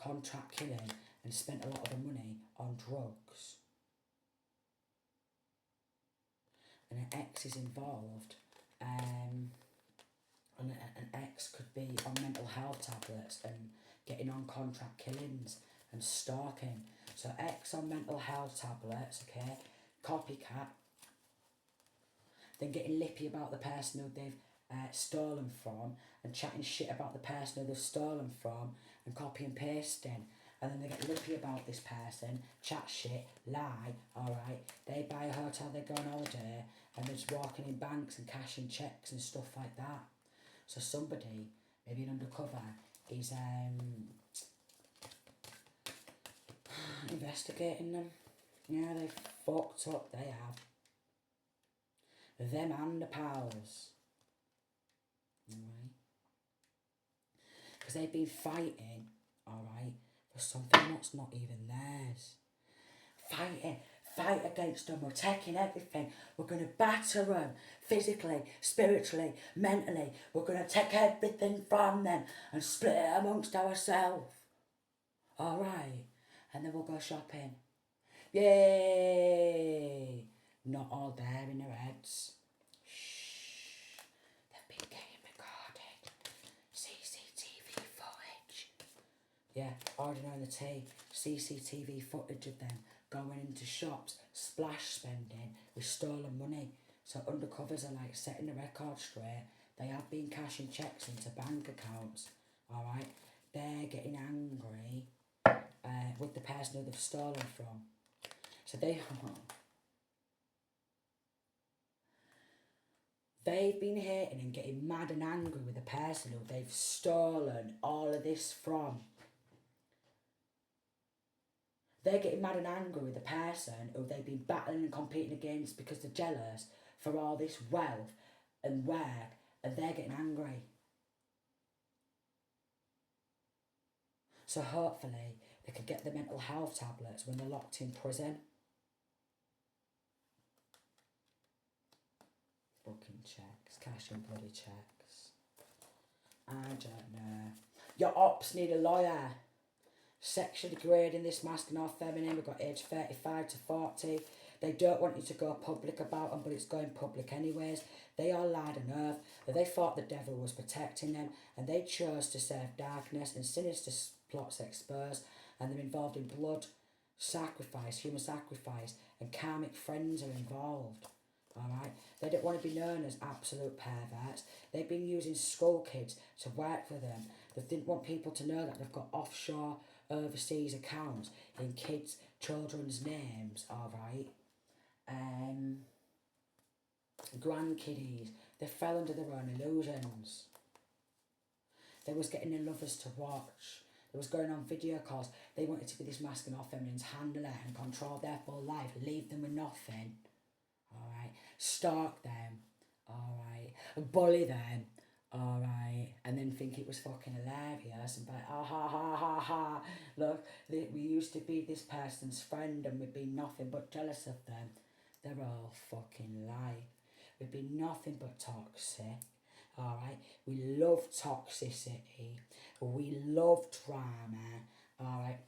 contract killing and spent a lot of the money on drugs. And an ex is involved, and an ex could be on mental health tablets and getting on contract killings and stalking. So ex on mental health tablets, okay, copycat, then getting lippy about the person who they've stolen from and chatting shit about the person who they've stolen from and copy and pasting. And then they get lippy about this person, chat shit, lie, alright. They buy a hotel, they go on holiday, and they're just walking in banks and cashing checks and stuff like that. So somebody, maybe an undercover, is investigating them. Yeah, they fucked up, they have. Them and the pals. Alright. Because they've been fighting, alright, for something that's not even theirs. Fight against them. We're taking everything. We're going to batter them physically, spiritually, mentally. We're going to take everything from them and split it amongst ourselves. Alright. And then we'll go shopping. Yay! Not all there in their heads. Shh. They've been getting recorded. CCTV footage. Yeah, ordinary on the tea. CCTV footage of them going into shops, splash spending with stolen money. So undercovers are like setting the record straight. They have been cashing checks into bank accounts. Alright, they're getting angry with the person who they've stolen from. So they've been hating and getting mad and angry with the person who they've stolen all of this from. They're getting mad and angry with the person who they've been battling and competing against because they're jealous for all this wealth and work, and they're getting angry. So hopefully they could get the mental health tablets when they're locked in prison. Booking checks, cash and bloody checks. I don't know. Your ops need a lawyer. Sexually degrading this masculine or feminine. We've got age 35 to 40. They don't want you to go public about them, but it's going public anyways. They all lied on earth that they thought the devil was protecting them, and they chose to serve darkness and sinister plots exposed, and they're involved in blood, sacrifice, human sacrifice, and karmic friends are involved. Alright? They don't want to be known as absolute perverts. They've been using school kids to work for them. They didn't want people to know that they've got offshore, overseas accounts in kids' children's names, alright? Grandkiddies. They fell under their own illusions. They was getting their lovers to watch. They was going on video calls. They wanted to be this masculine or feminine's handler and control their full life. Leave them with nothing. Alright. Stalk them. Alright. Bully them. Alright. And then think it was fucking hilarious and be like, ah ha ha ha ha. Look, we used to be this person's friend and we've been nothing but jealous of them. They're all fucking lie. We've been nothing but toxic. Alright, we love toxicity, we love drama, alright,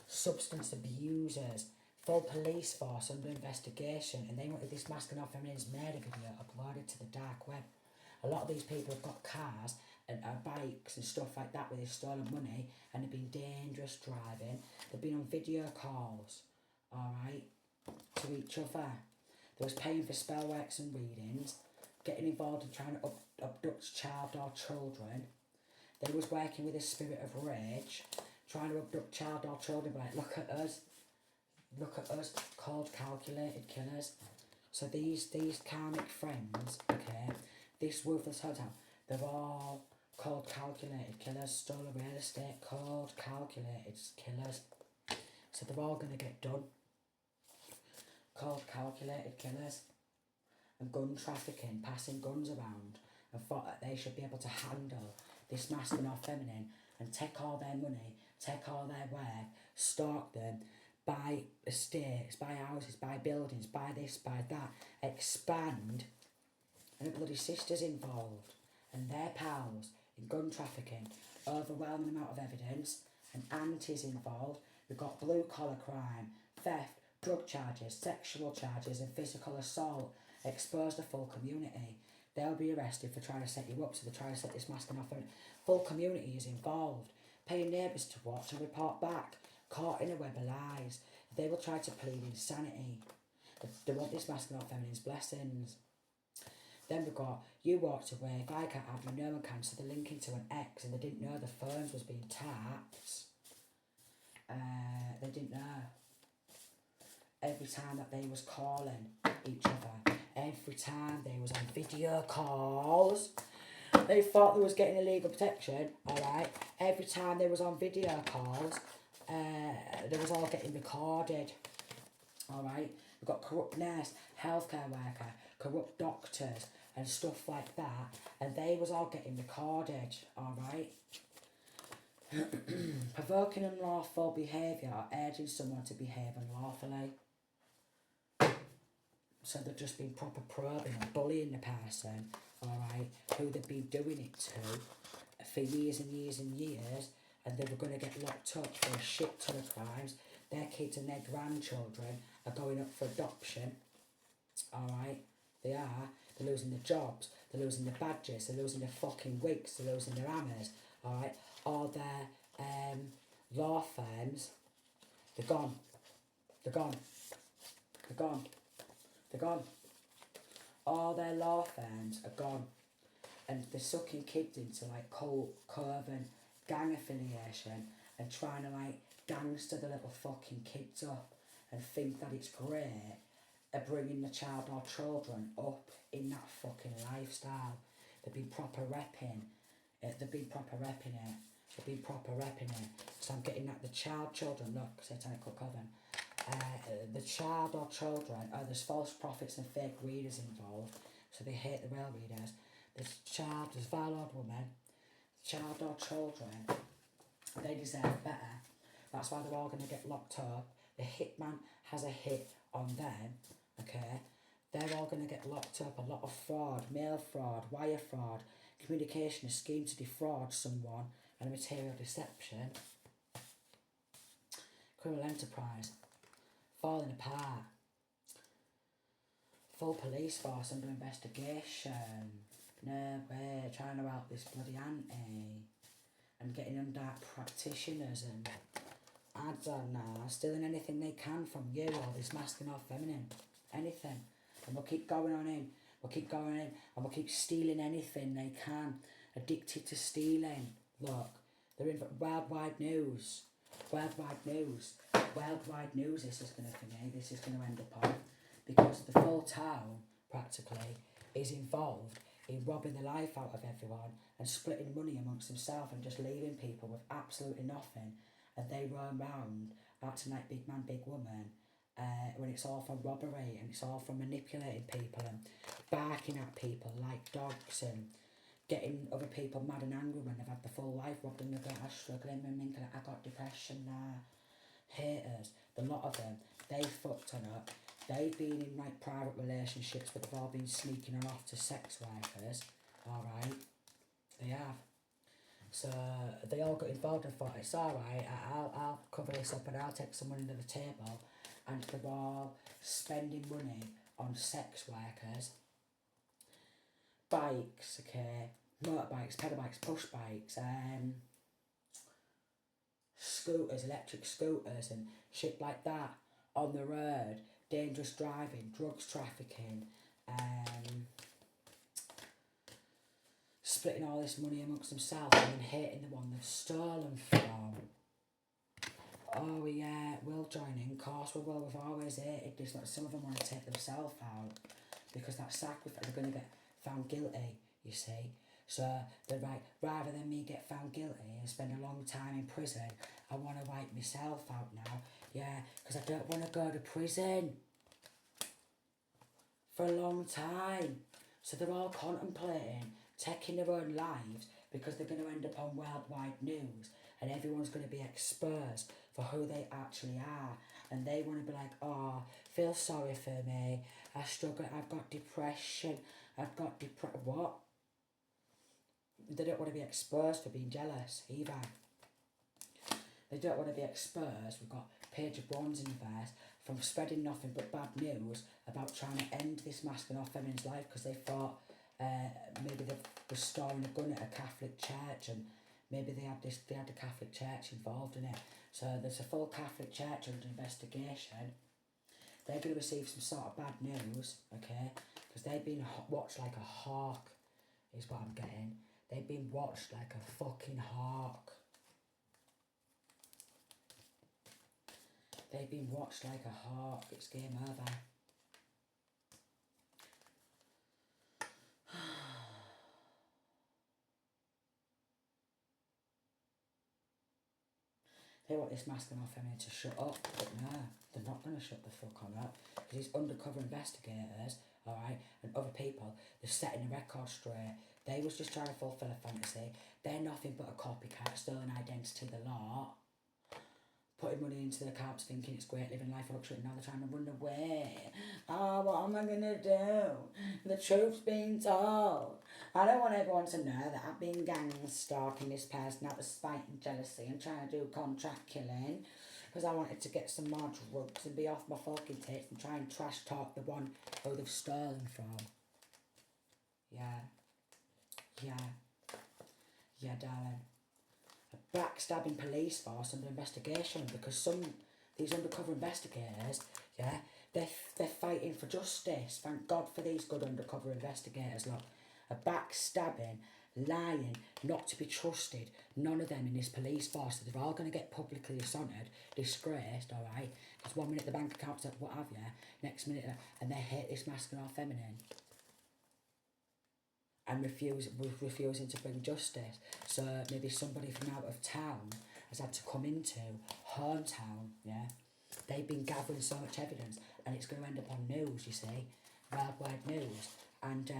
substance abusers, full police force under investigation, and they wanted this masculine or feminine's murder video uploaded to the dark web. A lot of these people have got cars and bikes and stuff like that with their stolen money, and they've been dangerous driving. They've been on video calls, alright, to each other. They was paying for spell works and readings, getting involved in trying to abduct child or children. They was working with a spirit of rage, trying to abduct child or children, like, look at us, called calculated killers. So these karmic friends, okay, this ruthless hotel, they're all called calculated killers, stolen real estate, called calculated killers. So they're all going to get done. Called calculated killers. And gun trafficking, passing guns around, and thought that they should be able to handle this masculine or feminine and take all their money, take all their work, stalk them, buy estates, buy houses, buy buildings, buy this, buy that, expand. And the bloody sisters involved and their pals in gun trafficking, overwhelming amount of evidence, and aunties involved. We've got blue collar crime, theft, drug charges, sexual charges, and physical assault. Expose the full community. They'll be arrested for trying to set you up, so they're trying to set this masculine off. Full community is involved. Pay your neighbours to watch and report back. Caught in a web of lies. They will try to plead insanity. They want this masculine or feminine's blessings. Then we've got, you walked away, if I can't have you, no one can, so they're linking to an ex and they didn't know the phones was being tapped. They didn't know. Every time that they was calling each other, every time they was on video calls, they thought they was getting illegal protection, alright? Every time they was on video calls, they was all getting recorded, alright? We've got corrupt nurse, healthcare worker, corrupt doctors, and stuff like that, and they was all getting recorded, alright? Provoking unlawful behaviour or urging someone to behave unlawfully. So they've just been proper probing and bullying the person, alright, who they've been doing it to for years and years and years, and they were going to get locked up for a shit ton of crimes. Their kids and their grandchildren are going up for adoption, alright, they are. They're losing their jobs, they're losing their badges, they're losing their fucking wigs, they're losing their hammers, alright. All their law firms, they're gone, they're gone, they're gone. They're gone. All their law firms are gone. And they're sucking kids into like coven, gang affiliation, and trying to like gangster the little fucking kids up and think that it's great at bringing the child or children up in that fucking lifestyle. They've been proper repping it. They've been proper repping it. They've been proper repping it. So I'm getting that the children, look, Satanic Coven. The child or children, there's false prophets and fake readers involved, so they hate the rail readers. There's vile old women, child or children, they deserve better. That's why they're all going to get locked up. The hitman has a hit on them, okay? They're all going to get locked up. A lot of fraud, mail fraud, wire fraud, communication, a scheme to defraud someone, and a material deception. Criminal enterprise, falling apart. Full police force under investigation. No way, trying to help this bloody auntie. And getting on dark practitioners and I don't know, stealing anything they can from you, all this masculine or feminine. Anything. And we'll keep going on in. We'll keep going in. And we'll keep stealing anything they can. Addicted to stealing. Look, they're in worldwide news. Worldwide news. Worldwide news this is going to thingy. This is going to end up on. Because the full town, practically, is involved in robbing the life out of everyone and splitting money amongst themselves and just leaving people with absolutely nothing. And they roam round acting like big man, big woman, when it's all from robbery and it's all from manipulating people and barking at people like dogs and getting other people mad and angry when they've had the full life robbed and they're struggling and thinking, I got depression now. Haters, the lot of them, they fucked on up. They've been in like private relationships, but they've all been sneaking on off to sex workers. Alright, they have. So they all got involved and thought, it's alright, I'll cover this up and I'll take some money to the table. And they're all spending money on sex workers. Bikes, okay, motorbikes, pedal bikes, push bikes, scooters, electric scooters and shit like that on the road. Dangerous driving, drugs trafficking, splitting all this money amongst themselves and then hating the one they've stolen from. Oh yeah, we'll join in, of course we will, we've always hated this, like some of them want to take themselves out because that sacrifice, they're going to get found guilty, you see. So they're like, rather than me get found guilty and spend a long time in prison, I want to wipe myself out now. Yeah, because I don't want to go to prison for a long time. So they're all contemplating taking their own lives because they're going to end up on worldwide news and everyone's going to be exposed for who they actually are. And they want to be like, oh, feel sorry for me. I struggle, I've got depression. What? They don't want to be exposed for being jealous either. They don't want to be exposed. We've got Paige of Bronze in verse from spreading nothing but bad news about trying to end this masculine or feminine's life because they thought maybe they were storing a gun at a Catholic church and maybe they had the Catholic Church involved in it. So there's a full Catholic Church under investigation. They're going to receive some sort of bad news, okay? Because they've been watched like a hawk, is what I'm getting. They've been watched like a fucking hawk. They've been watched like a hawk. It's game over. They want this masculine or feminine to shut up, but no, they're not going to shut the fuck on up. Because these undercover investigators, alright, and other people, they're setting the record straight. They was just trying to fulfill a fantasy. They're nothing but a copycat, stolen identity, the lot. Putting money into the accounts thinking it's great, living life of luxury, and now they're trying to run away. Oh, what am I going to do? The truth's being told. I don't want everyone to know that I've been gang stalking this person out of spite and jealousy and trying to do contract killing because I wanted to get some more drugs and be off my fucking tits and try and trash talk the one who they've stolen from. Yeah. Yeah, darling. A backstabbing police force under investigation because these undercover investigators, yeah, they're fighting for justice. Thank God for these good undercover investigators, look. A backstabbing, lying, not to be trusted. None of them in this police force. They're all going to get publicly dishonoured, disgraced, alright? Because 1 minute the bank account's at what have you, next minute, and they hate this masculine or feminine. And refusing to bring justice. So maybe somebody from out of town has had to come into hometown, yeah? They've been gathering so much evidence and it's going to end up on news, you see, worldwide news. and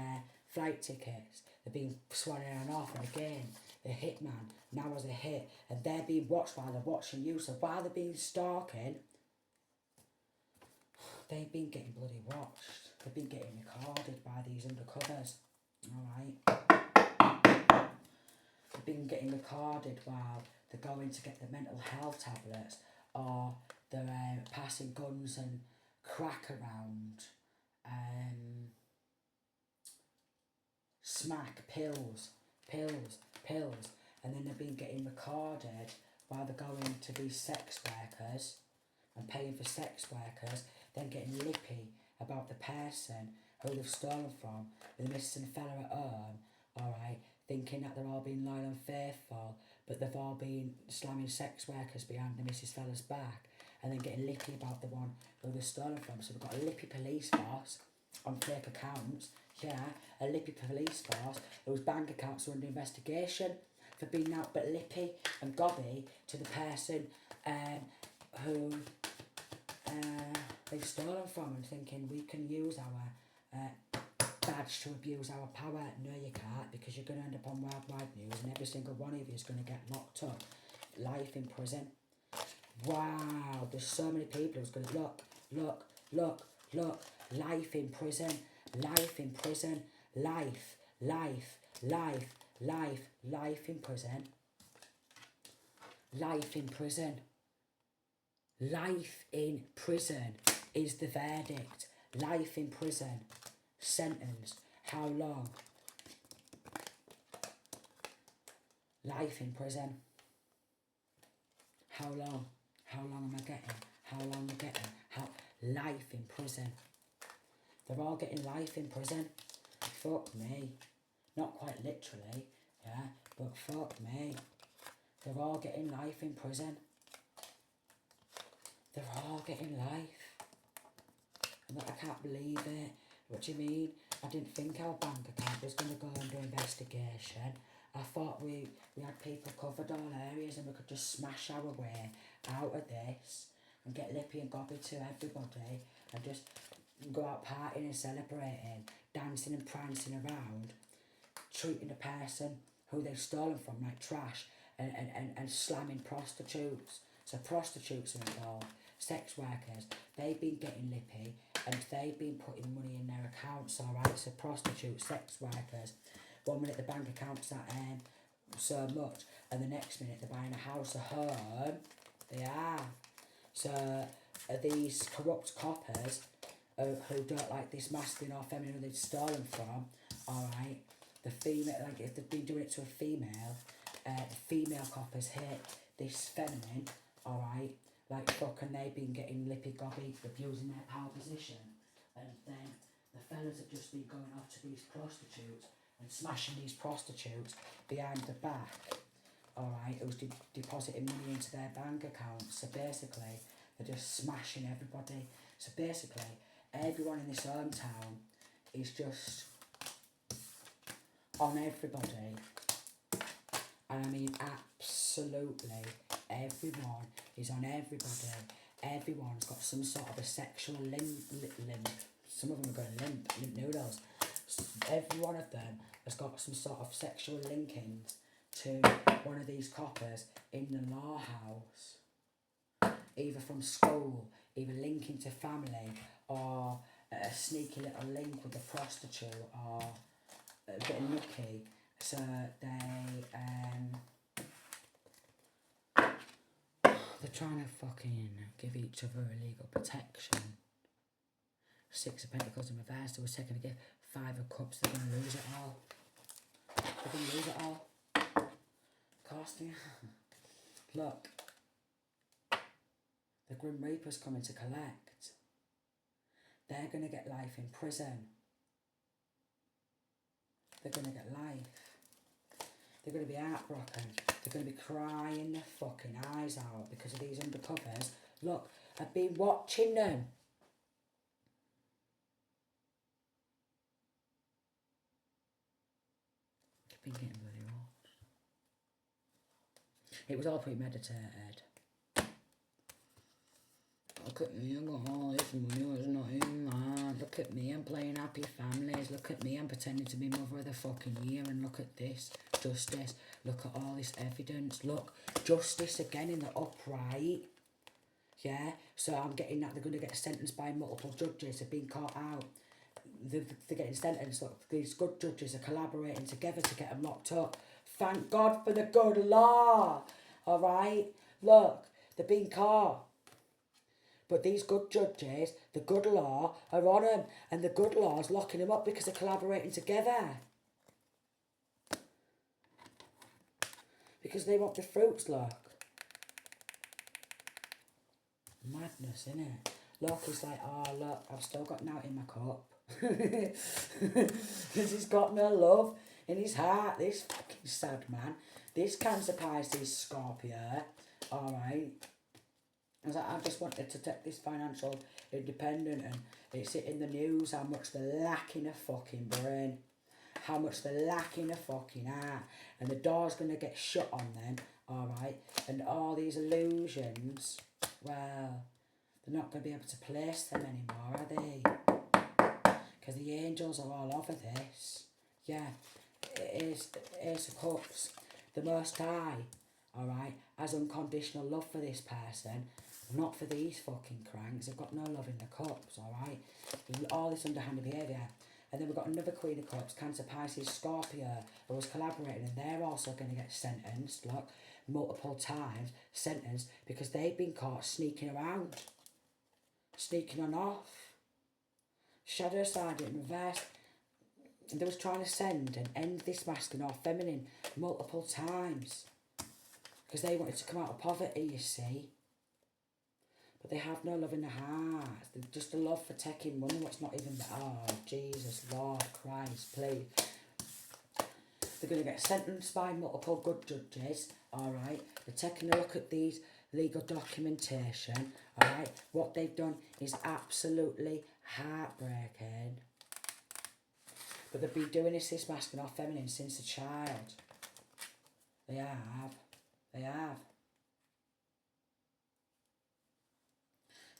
flight tickets. They're being sworn on off, and again, the hitman now has a hit, and they're being watched while they're watching you. So while they're being stalking, they've been getting bloody watched. They've been getting recorded by these undercovers. Alright. They've been getting recorded while they're going to get the mental health tablets, or they're passing guns and crack around. Smack, pills, and then they've been getting recorded while they're going to these sex workers and paying for sex workers, then getting lippy about the person who they've stolen from, with the missus and fella at home, alright, thinking that they're all being loyal and faithful, but they've all been slamming sex workers behind the missus fella's back, and then getting lippy about the one who they've stolen from. So we've got a lippy police force on fake accounts, yeah, a lippy police force whose bank accounts are under investigation for being out but lippy and gobby to the person who they've stolen from, and thinking we can use our badge to abuse our power. No, you can't, because you're going to end up on worldwide news, and every single one of you is going to get locked up, life in prison. Wow, there's so many people who's going to look, life in prison, life in prison, life in prison, life in prison. Life in prison is the verdict. Life in prison. Sentence. How long? Life in prison. How long? How long am I getting? How long am I getting? Life in prison. They're all getting life in prison. Fuck me. Not quite literally, yeah, but fuck me. They're all getting life in prison. They're all getting life. And I can't believe it. What do you mean? I didn't think our bank account was going to go under investigation. I thought we had people covered all areas, and we could just smash our way out of this and get lippy and gobby to everybody and just go out partying and celebrating, dancing and prancing around, treating the person who they've stolen from like trash, and slamming prostitutes. So prostitutes are involved, sex workers, they've been getting lippy and they've been putting money in their accounts, alright? So prostitutes, sex workers, 1 minute the bank account's at so much, and the next minute they're buying a house, a home. They are. So these corrupt coppers who don't like this masculine or feminine who they've stolen from, alright, the female, like if they've been doing it to a female, the female coppers hit this feminine, alright, like fucking they've been getting lippy gobby, abusing their power position, and then the fellas have just been going off to these prostitutes and smashing these prostitutes behind the back, alright, who's depositing money into their bank accounts. So basically, they're just smashing everybody. So basically, everyone in this hometown is just on everybody. And I mean absolutely everyone is on everybody. Everyone's got some sort of a sexual limp. Some of them are going limp noodles. Every one of them has got some sort of sexual linkings to one of these coppers in the law house. Either from school, either linking to family, or a sneaky little link with a prostitute, or a bit lucky. So they're trying to fucking give each other illegal protection. 6 of Pentacles in reverse, they were taking a gift. 5 of Cups, they're going to lose it all. They're going to lose it all. Of course they are. Look. The Grim Reaper's coming to collect. They're going to get life in prison. They're going to get life. They're going to be heartbroken. They're going to be crying their fucking eyes out because of these undercovers. Look, I've been watching them. I've been getting bloody watched. It was all premeditated. Look at me, I got all this money, it's not in that. look at me, I'm playing happy families. Look at me, I'm pretending to be mother of the fucking year. And look at this, justice. Look at all this evidence. Look, justice again in the upright. Yeah, so I'm getting that they're going to get sentenced by multiple judges. They've been caught out. They're getting sentenced. Look, these good judges are collaborating together to get them locked up. Thank God for the good law. All right, look, they're being caught. But these good judges, the good law, are on them. And the good law is locking them up because they're collaborating together. Because they want the fruits, look. Madness, innit? Look, he's like, oh, look, I've still got now in my cup. Because he's got no love in his heart. This fucking sad man. This Cancer, Pisces, Scorpio. Alright. I was like, I just wanted to take this financial independent, and it's in the news how much they're lacking a fucking brain. How much they're lacking a fucking heart. And the door's going to get shut on them. Alright. And all these illusions, well, they're not going to be able to place them anymore, are they? Because the angels are all over this. Yeah, it is Ace of Cups. The Most High, alright, has unconditional love for this person, not for these fucking cranks. They've got no love in the cups, alright? All this underhanded behaviour. And then we've got another Queen of Cups, Cancer, Pisces, Scorpio, who was collaborating, and they're also going to get sentenced, look, multiple times, sentenced, because they've been caught sneaking around. Sneaking on off. Shadow side in reverse. They was trying to send and end this masculine or feminine multiple times. Because they wanted to come out of poverty, you see. But they have no love in their heart. They're just a love for taking money, what's not even there. Oh, Jesus, Lord Christ, please. They're going to get sentenced by multiple good judges, alright? They're taking a look at these legal documentation, alright? What they've done is absolutely heartbreaking. But they've been doing this masculine or feminine since a child. They have. They have.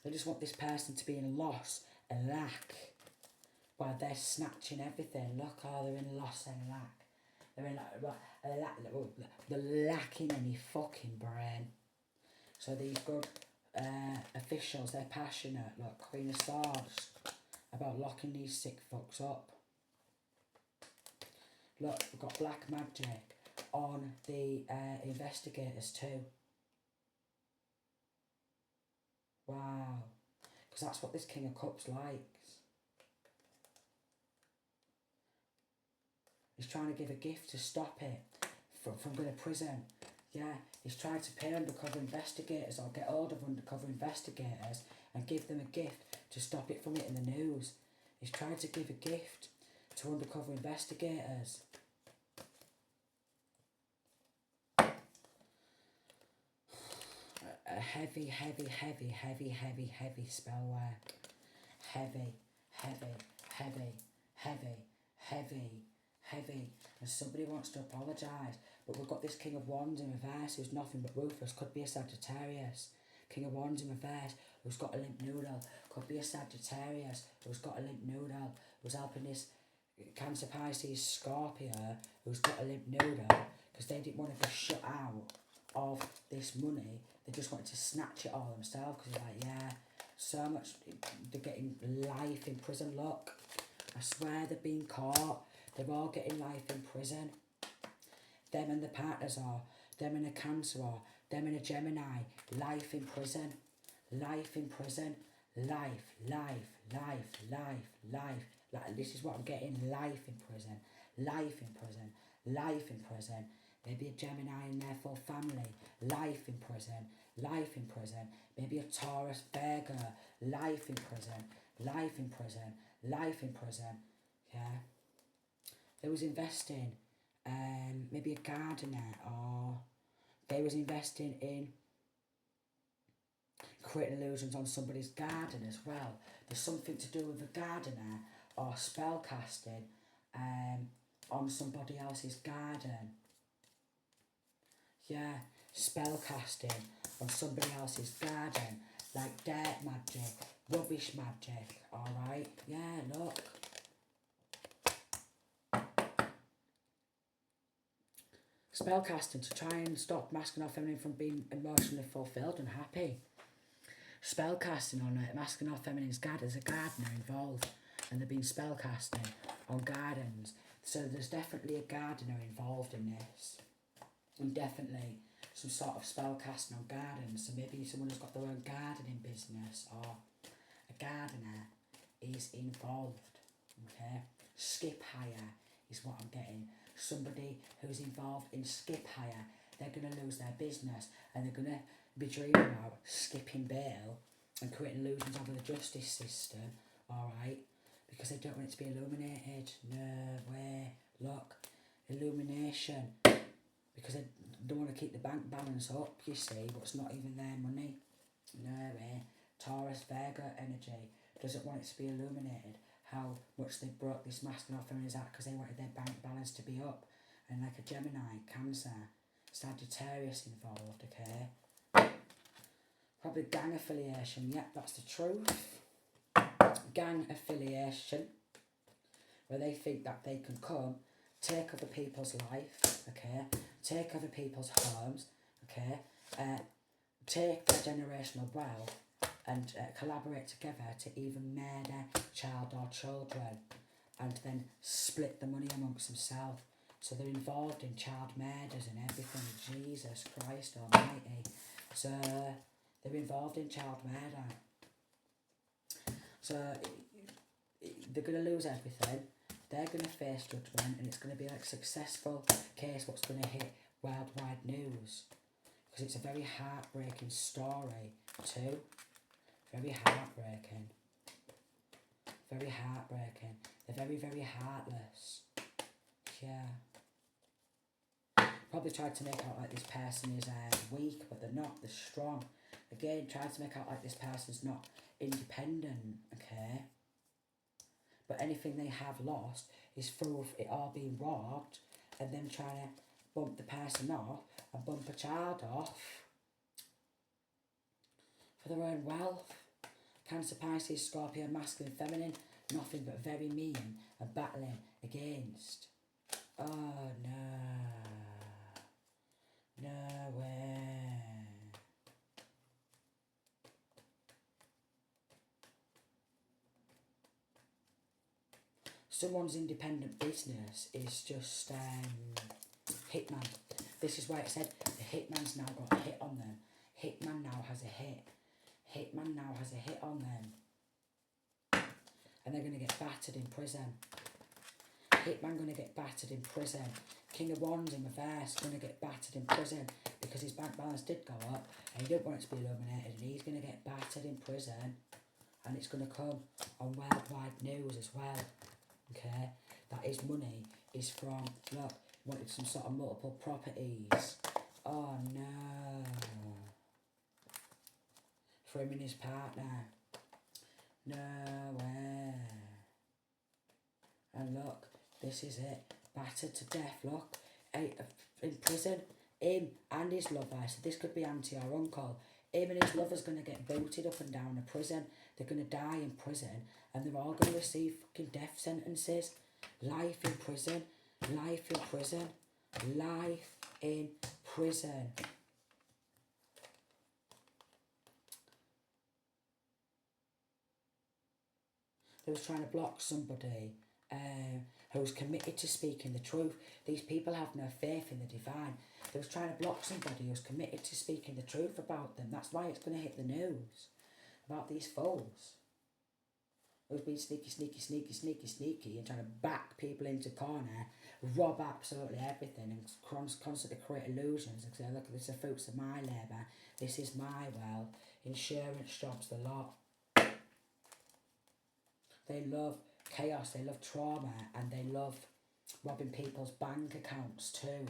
They just want this person to be in loss and lack while they're snatching everything. Look, oh, they're in loss and lack. They're in they're lacking any fucking brain. So these good officials, they're passionate. Look, Queen of Swords, about locking these sick fucks up. Look, we've got black magic on the investigators too. Wow. Because that's what this King of Cups likes. He's trying to give a gift to stop it from going to prison. Yeah, he's trying to pay undercover investigators or get hold of undercover investigators and give them a gift to stop it from hitting the news. He's trying to give a gift to undercover investigators. A heavy, heavy, heavy, heavy, heavy, heavy spell work. Heavy, heavy, heavy, heavy, heavy, heavy. And somebody wants to apologise. But we've got this King of Wands in reverse who's nothing but ruthless. Could be a Sagittarius. King of Wands in reverse who's got a limp noodle. Could be a Sagittarius who's got a limp noodle. Who's helping this Cancer, Pisces, Scorpio who's got a limp noodle. Because they didn't want to be shut out of this money. They just wanted to snatch it all themselves. Because they're like, yeah, so much. They're getting life in prison. Look, I swear they're being caught. They're all getting life in prison. Them and the partners are. Them and a Cancer are. Them and a Gemini. Life in prison. Life in prison. Life, life, life, life, life. Like, this is what I'm getting. Life in prison. Life in prison. Life in prison. Maybe a Gemini in their full family. Life in prison. Life in prison. Maybe a Taurus, Virgo. Life in prison. Life in prison. Life in prison. Yeah. They was investing. Maybe a gardener, or they was investing in creating illusions on somebody's garden as well. There's something to do with a gardener or spell casting on somebody else's garden. Yeah, spell casting on somebody else's garden, like dirt magic, Rubbish magic, alright? Yeah, look. Spellcasting to try and stop masculine or feminine from being emotionally fulfilled and happy. Spellcasting on a masculine or feminine's there's a gardener involved, and they've been spellcasting on gardens. So there's definitely a gardener involved in this, and definitely some sort of spellcasting on gardens. So maybe someone who's got their own gardening business, or a gardener is involved. Okay, skip hire is what I'm getting. Somebody who's involved in skip hire, they're going to lose their business, and they're going to be dreaming about skipping bail and creating illusions over the justice system, alright, because they don't want it to be illuminated. No way. Look, illumination, because they don't want to keep the bank balance up, you see, but it's not even their money. No way. Taurus Virgo energy doesn't want it to be illuminated how much they broke this masculine or feminine out, because they wanted their bank balance to be up. And like a Gemini, Cancer, Sagittarius involved, okay? Probably gang affiliation, yep, that's the truth. Gang affiliation, where they think that they can come, take other people's life, okay? Take other people's homes, okay? Take their generational wealth, and collaborate together to even murder child or children, and then split the money amongst themselves. So they're involved in child murders and everything. Jesus Christ almighty. So they're involved in child murder. So they're going to lose everything. They're going to face judgment, and it's going to be like a successful case what's going to hit worldwide news. Because it's a very heartbreaking story too. Very heartbreaking. Very heartbreaking. They're very, very heartless. Yeah. Probably tried to make out like this person is weak, but they're not. They're strong. Again, tried to make out like this person's not independent, okay? But anything they have lost is through it all being robbed, and then trying to bump the person off and bump a child off for their own wealth. Cancer, Pisces, Scorpio, masculine, feminine, nothing but very mean and battling against. Oh no. No way. Someone's independent business is just hitman. This is why it said the hitman's now got a hit on them. Hitman now has a hit. Hitman now has a hit on them. And they're going to get battered in prison. Hitman going to get battered in prison. King of Wands in reverse going to get battered in prison because his bank balance did go up and he didn't want it to be illuminated, and he's going to get battered in prison, and it's going to come on worldwide news as well. Okay, that his money is from, look, wanted some sort of multiple properties. Oh no. For him and his partner. No way. And look, this is it. Battered to death, look. In prison. Him and his lover. So this could be auntie or uncle. Him and his lover's going to get booted up and down a prison. They're going to die in prison. And they're all going to receive fucking death sentences. Life in prison. Life in prison. Life in prison. They was trying to block somebody who's committed to speaking the truth. These people have no faith in the divine. They was trying to block somebody who's committed to speaking the truth about them. That's why it's going to hit the news about these fools who've been sneaky and trying to back people into corner, rob absolutely everything, and constantly create illusions and say, look, this is the fruits of my labour, this is my wealth, insurance jobs, the lot. They love chaos, they love trauma, and they love robbing people's bank accounts too.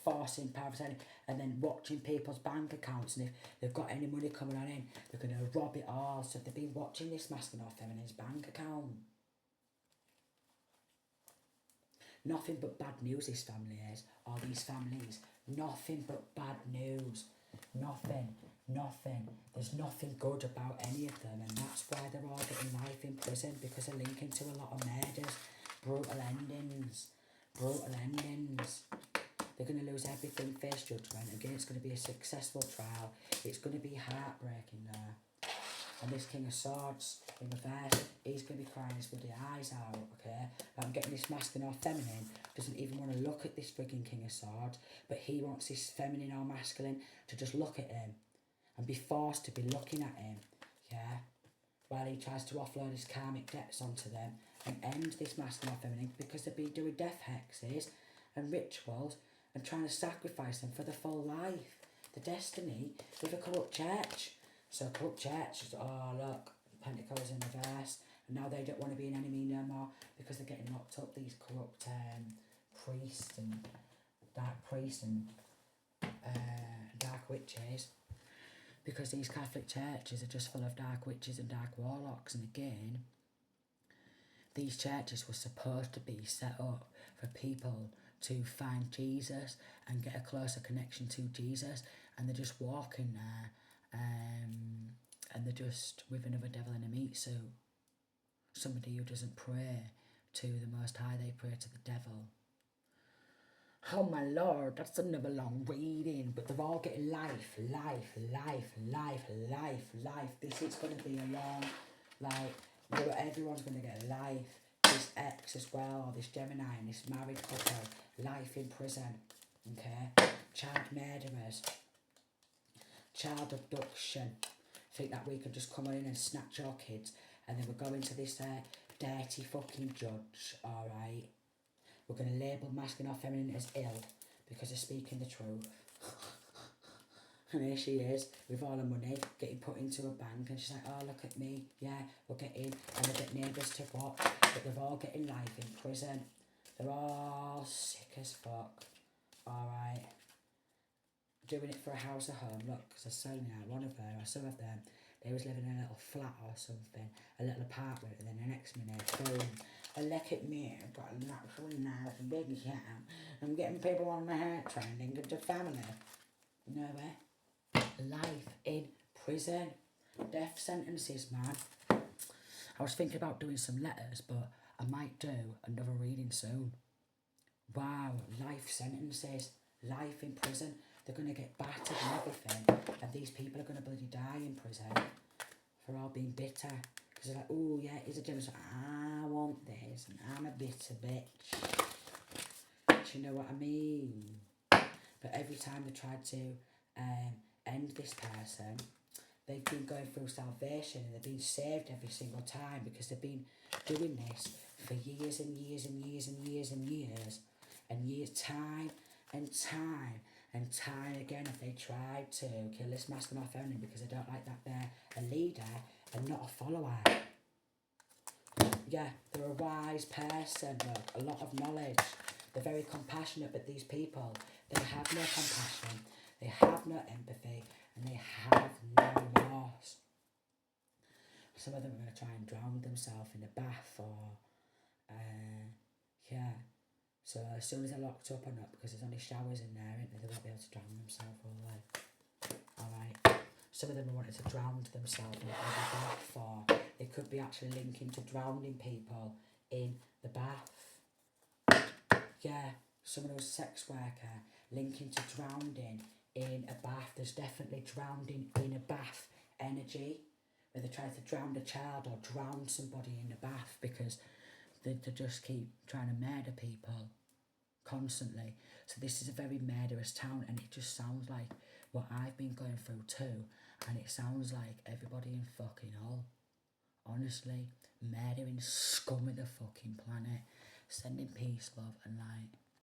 Forcing power of attorney, and then watching people's bank accounts, and if they've got any money coming on in, they're going to rob it all. So if they've been watching this masculine or feminine's bank account, nothing but bad news this family is, or these families, nothing but bad news, nothing. Nothing. There's nothing good about any of them, and that's why they're all getting life in prison, because they're linking to a lot of murders, brutal endings, brutal endings. They're going to lose everything face judgment. Again, it's going to be a successful trial. It's going to be heartbreaking there. And this King of Swords in reverse, he's going to be crying his bloody eyes out, okay? I'm getting this masculine or feminine, doesn't even want to look at this frigging King of Swords, but he wants this feminine or masculine to just look at him and be forced to be looking at him, yeah? While he tries to offload his karmic debts onto them and end this masculine or feminine, because they've been doing death hexes and rituals and trying to sacrifice them for the full life, the destiny with a corrupt church. So corrupt church, oh look, Pentacles in reverse, and now they don't want to be an enemy no more because they're getting locked up, these corrupt priests and dark witches, because these Catholic churches are just full of dark witches and dark warlocks. And again, these churches were supposed to be set up for people to find Jesus and get a closer connection to Jesus, and they're just walking there and they're just with another devil in a meat suit. Somebody who doesn't pray to the Most High, they pray to the devil. Oh my Lord, that's another long reading, but they're all getting life. This is going to be a long, everyone's going to get life. This ex as well, or this Gemini and this married couple, life in prison, okay? Child murderers, child abduction. Think that we could just come in and snatch your kids, and then we're going to this dirty fucking judge, alright? We're going to label masculine or feminine as ill because they're speaking the truth. And here she is with all her money getting put into a bank, and she's like, oh, look at me, yeah, we'll get in. And they get neighbours to watch, but they're all getting life in prison. They're all sick as fuck, alright. Doing it for a house or home, look, because I saw one of them, or some of them, they was living in a little flat or something, a little apartment, and then the next minute, boom, and look at me, I've got a natural nice big town, I'm getting people on my hair trending into family. You know where? Life in prison. Death sentences, man. I was thinking about doing some letters, but I might do another reading soon. Wow, life sentences, life in prison. They're going to get battered and everything, and these people are going to bloody die in prison for all being bitter. Because they're like, oh yeah, he's a generous, I want this, and I'm a bitter bitch. Do you know what I mean? But every time they tried to end this person, they've been going through salvation, and they've been saved every single time, because they've been doing this for years and years and years and years and years and years, time and time and time again. If they tried to kill this masculine or feminine because they don't like that they're a leader and not a follower. Yeah, they're a wise person, look, a lot of knowledge. They're very compassionate, but these people, they have no compassion, they have no empathy, and they have no remorse. Some of them are going to try and drown themselves in a bath, or, yeah. So as soon as they're locked up or not, because there's only showers in there, they won't be able to drown themselves all the way. Alright. Some of them are wanting to drown themselves in the bath, or they could be actually linking to drowning people in the bath. Yeah, someone who's a sex worker linking to drowning in a bath. There's definitely drowning in a bath energy, where they try to drown a child or drown somebody in the bath, because they just keep trying to murder people constantly. So this is a very murderous town, and it just sounds like what I've been going through too, and it sounds like everybody in fucking Hull. Honestly, murdering scum of the fucking planet, sending peace, love and light.